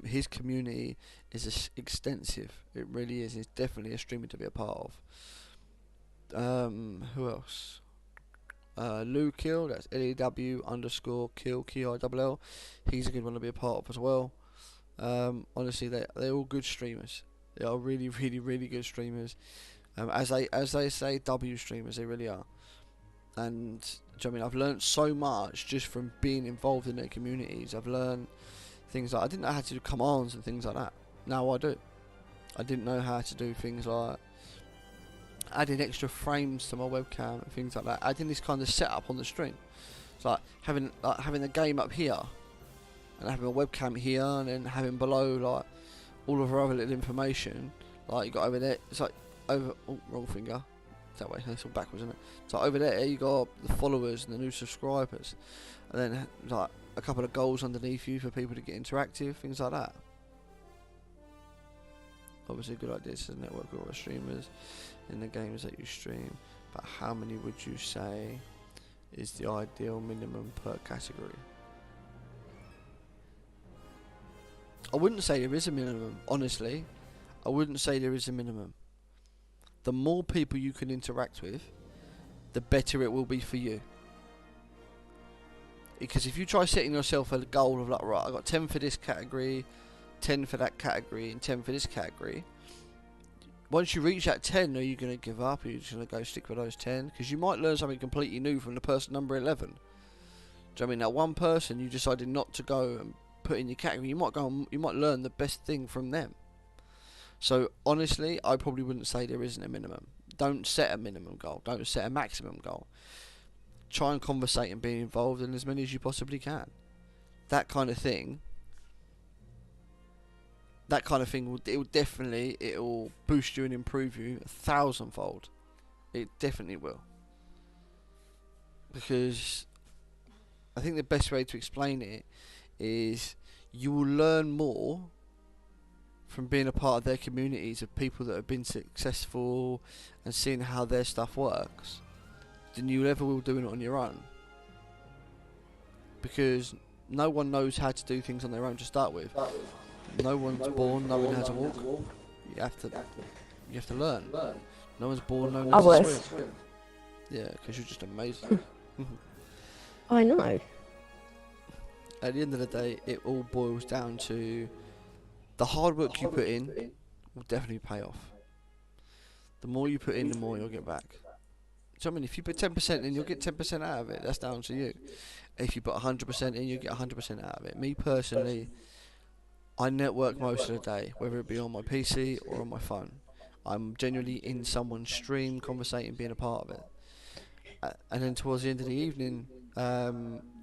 His community is extensive. It really is. He's definitely a streamer to be a part of. Who else? Lou Kill. That's LEW_Kill KILL. He's a good one to be a part of as well. Honestly, they're all good streamers. They are really, really, really good streamers. As they say, W streamers, they really are. And do you know what I mean? I've learned so much just from being involved in their communities. I've learned things like I didn't know how to do commands and things like that. Now I do. I didn't know how to do things like adding extra frames to my webcam and things like that. Adding this kind of setup on the stream. It's like having the game up here and having a webcam here and then having below like all of our other little information. Like you got over there. It's like over. Oh, wrong finger. That way, it's all backwards, isn't it? So over there you got the followers and the new subscribers, and then like a couple of goals underneath you for people to get interactive, things like that. Obviously a good idea to network with all the streamers in the games that you stream, but how many would you say is the ideal minimum per category? I wouldn't say there is a minimum, honestly. I wouldn't say there is a minimum. The more people you can interact with, the better it will be for you. Because if you try setting yourself a goal of like, right, I got 10 for this category, 10 for that category, and 10 for this category. Once you reach that 10, are you going to give up? Are you just going to go stick with those 10? Because you might learn something completely new from the person number 11. Do you know what I mean? That one person you decided not to go and put in your category, you might learn the best thing from them. So honestly, I probably wouldn't say there isn't a minimum. Don't set a minimum goal. Don't set a maximum goal. Try and conversate and be involved in as many as you possibly can. That kind of thing. It'll boost you and improve you 1,000-fold. It definitely will. Because I think the best way to explain it is you will learn more from being a part of their communities of people that have been successful and seeing how their stuff works than you ever will doing it on your own. Because no one knows how to do things on their own to start with. No one's born knowing how to walk. You have to learn. No one's born knowing how to swim. Yeah, because you're just amazing. I know. At the end of the day, it all boils down to the hard work you put in will definitely pay off. The more you put in, the more you'll get back. So I mean, if you put 10% in, you'll get 10% out of it. That's down to you. If you put 100% in, you get 100% out of it. Me personally, I network most of the day, whether it be on my PC or on my phone. I'm genuinely in someone's stream, conversating, being a part of it. And then towards the end of the evening,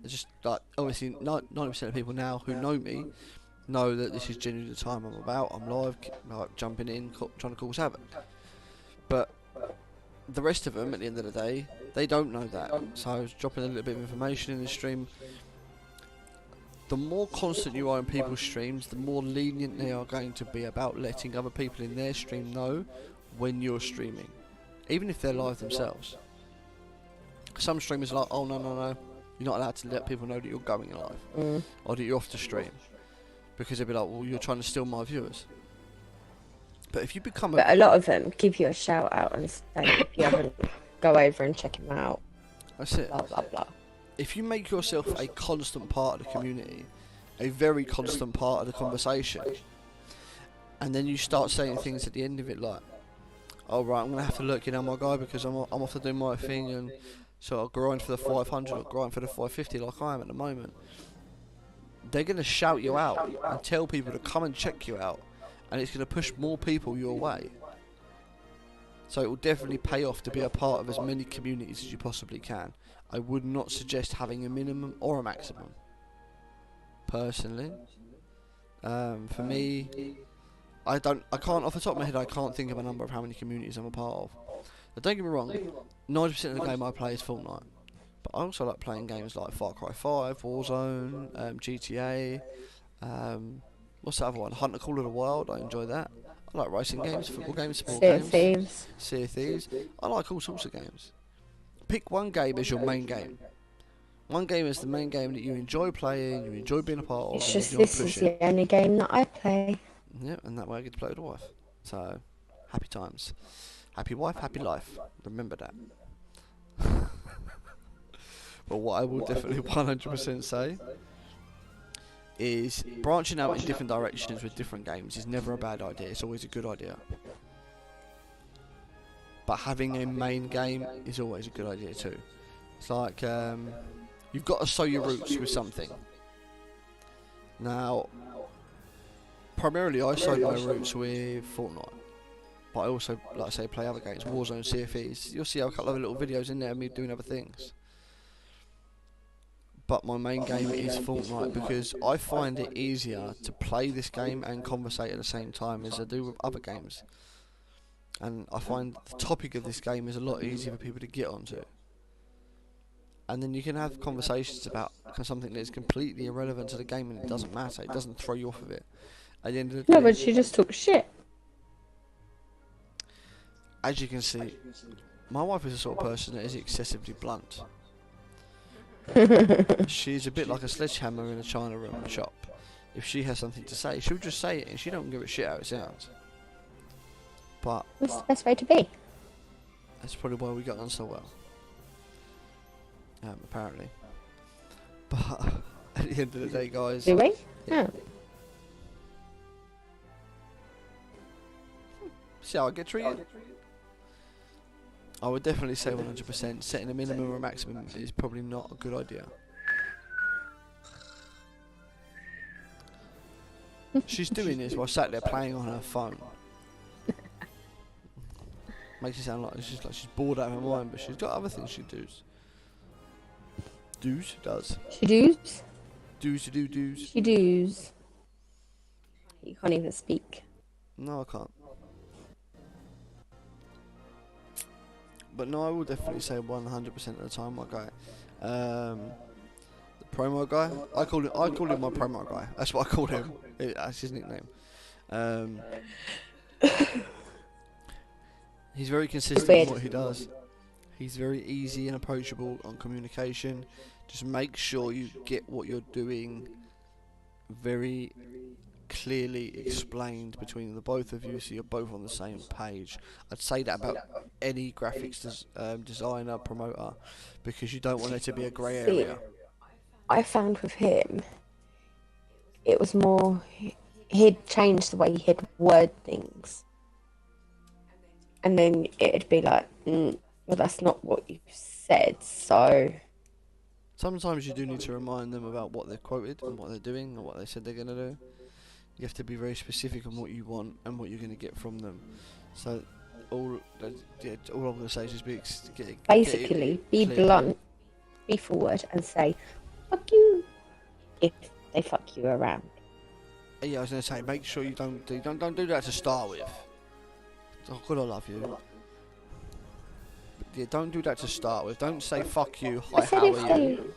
just like obviously 90% of people now who know me know that this is genuinely the time I'm about. I'm live, like jumping in, trying to cause havoc. But the rest of them, at the end of the day, they don't know that. So I was dropping a little bit of information in the stream. The more constant you are in people's streams, the more lenient they are going to be about letting other people in their stream know when you're streaming, even if they're live themselves. Some streamers are like, oh no, you're not allowed to let people know that you're going live or that you're off the stream, because they'll be like, well, you're trying to steal my viewers. But if you become a lot of them give you a shout out and say if you haven't, go over and check him out. That's it. Blah blah blah. If you make yourself a constant part of the community, a very constant part of the conversation, and then you start saying things at the end of it like, oh right, I'm going to have to look in on my guy because I'm off to do my thing, and so I'll grind for the 500 or grind for the 550 like I am at the moment. They're going to shout you out and tell people to come and check you out. and it's going to push more people your way. So it will definitely pay off to be a part of as many communities as you possibly can. I would not suggest having a minimum or a maximum. Personally, for me, I can't off the top of my head. I can't think of a number of how many communities I'm a part of. But don't get me wrong, 90% of the game I play is Fortnite. But I also like playing games like Far Cry 5, Warzone, GTA. What's the other one? Hunter Call of the Wild. I enjoy that. I like racing games, football games, sport games. Thieves. Sea of Thieves. I like all sorts of games. Pick one game as your main game. One game is the main game that you enjoy playing, you enjoy being a part of. It's and just you this push is it. the only game that I play. Yeah, and that way I get to play with the wife. So, happy times. Happy wife, happy life. Remember that. But what I will definitely 100% say is branching out in different directions with different games is never a bad idea. It's always a good idea. But having a main game is always a good idea too. It's like you've got to sow your roots with something. Now, primarily I sowed my roots with Fortnite. But I also, like I say, play other games, Warzone, Sea of Thieves. You'll see a couple of little videos in there of me doing other things. But my main game is Fortnite because I find it easier to play this game and conversate at the same time as I do with other games. And I find the topic of this game is a lot easier for people to get onto. And then you can have conversations about something that is completely irrelevant to the game and it doesn't matter. It doesn't throw you off of it. At the end of the day, No, but she just took shit. as you can see, my wife is the sort of person that is excessively blunt. She's a bit like a sledgehammer in a china room shop. If she has something to say, she'll just say it and she don't give a shit how it sounds. But That's the best way to be. that's probably why we got on so well. Apparently. But at the end of the day, guys, Do we? Yeah. Oh. see how I get treated? I would definitely say 100% setting a minimum or a maximum is probably not a good idea. She's doing this while sat there playing on her phone. Makes it sound like she's bored out of her mind, but she's got other things she does. Does. She does. Does. She does. You can't even speak. No, I can't. But no, I will definitely say 100% of the time, my guy. The promo guy. I call him my promo guy. That's what I call him. That's his nickname. He's very consistent in what he does. He's very easy and approachable on communication. Just make sure you get what you're doing very clearly explained between the both of you, so you're both on the same page. I'd say that about any graphics designer, promoter, because you don't want there to be a grey area. I found with him, it was more, he'd change the way he'd word things. And then it'd be like, well, that's not what you said, so... Sometimes you do need to remind them about what they've quoted and what they're doing and what they said they're going to do. You have to be very specific on what you want and what you're going to get from them. So all I'm going to say is just Basically, be blunt, be forward, and say, fuck you, if they fuck you around. Yeah, I was going to say, make sure you don't do that to start with. Oh God, I love you. But yeah, don't do that to start with. Don't say fuck you. Hi, how are you?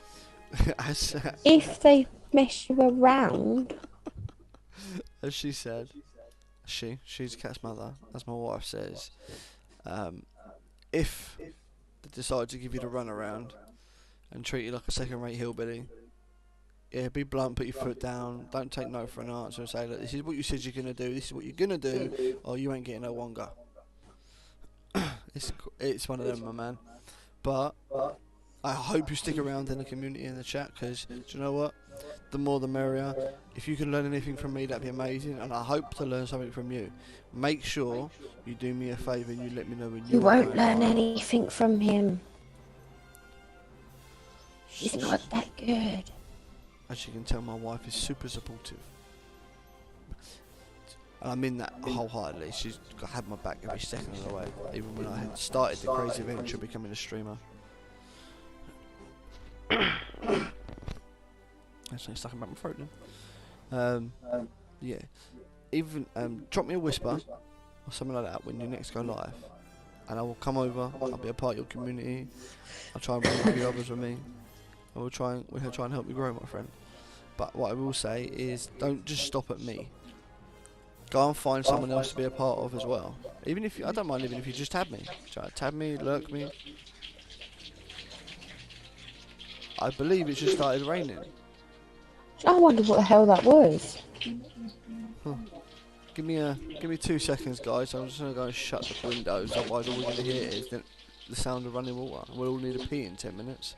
If they mess you around. As she said, she's Cat's mother, as my wife says, if they decide to give you the runaround and treat you like a second-rate hillbilly, yeah, be blunt, put your foot down, don't take no for an answer and say, look, this is what you said you're going to do, this is what you're going to do, or you ain't getting no longer. It's one of them, my man. But I hope you stick around in the community, in the chat, because do you know what? The more the merrier. If you can learn anything from me, that'd be amazing, and I hope to learn something from you. Make sure you do me a favour and you let me know when You won't learn anything from him. He's not that good. As you can tell, my wife is super supportive. And I mean that wholeheartedly. She's had my back every second of the way, even when I had started the crazy venture of becoming a streamer. Actually stuck in my throat then. Yeah. Even drop me a whisper or something like that when you next go live, and I will come over. I'll be a part of your community. I'll try and bring a few others with me. And we can try and help you grow, my friend. But what I will say is, don't just stop at me. Go and find someone else to be a part of as well. Even if I don't mind, even if you just tab me, try to tab me, lurk me. I believe it just started raining. I wonder what the hell that was. Give me 2 seconds, guys. I'm just gonna go and shut the windows. Otherwise, all we're gonna hear is the sound of running water. We'll all need a pee in 10 minutes.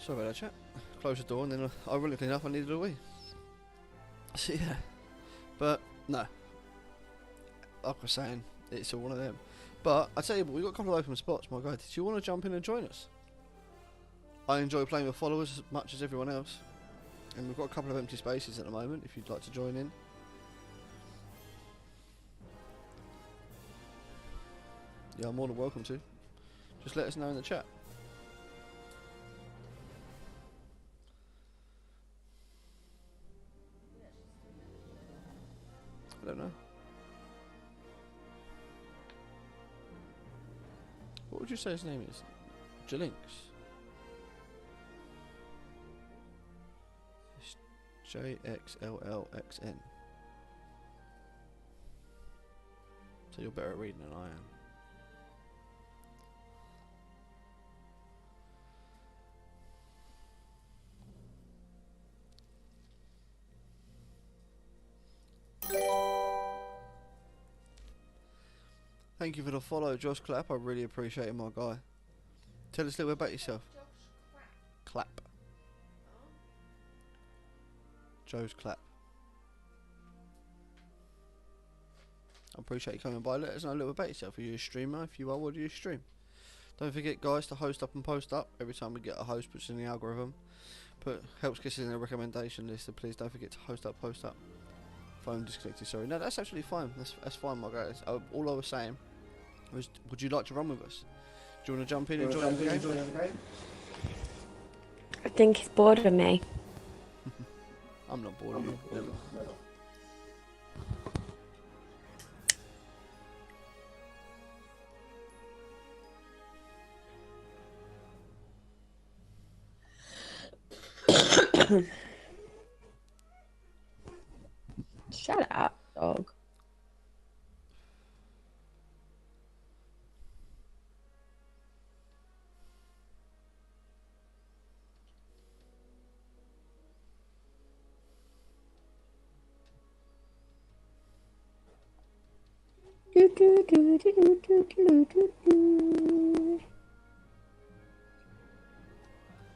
Sorry about that, chat. Close the door, and then ironically enough, I needed a wee. So yeah, but no. Like I was saying, it's all one of them. But I tell you what, we've got a couple of open spots, my guy. Did you want to jump in and join us? I enjoy playing with followers as much as everyone else, and we've got a couple of empty spaces at the moment. If you'd like to join in. Yeah, I'm more than welcome to. Just let us know in the chat. I don't know. What would you say his name is? Jalinx. It's JXLLXN. So you're better at reading than I am. Thank you for the follow, Josh Clapp. I really appreciate it, my guy. Tell us a little bit about yourself. Clap. Joe's Clap. I appreciate you coming by. Let us know a little bit about yourself. Are you a streamer? If you are, what do you stream? Don't forget, guys, to host up and post up. Every time we get a host, puts in the algorithm. Helps get us in a recommendation list. So please don't forget to host up, post up. Phone disconnected. Sorry. No, that's absolutely fine. That's fine, my guys. All I was saying was, would you like to run with us? Do you want to jump in and join the game? I think he's bored of me. I'm not bored of you. Never. Shut up, dog.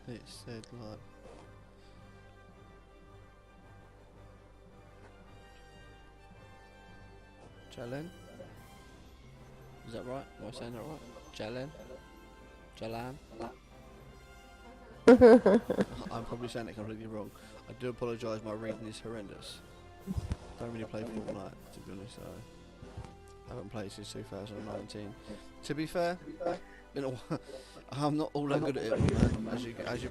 It said like. Jalen? Is that right? Am I saying that right? Jalen? I'm probably saying it completely wrong. I do apologise, my reading is horrendous. Don't really play Fortnite, to be honest. I haven't played since 2019. To be fair, you know, I'm not all that good at it, man, as you probably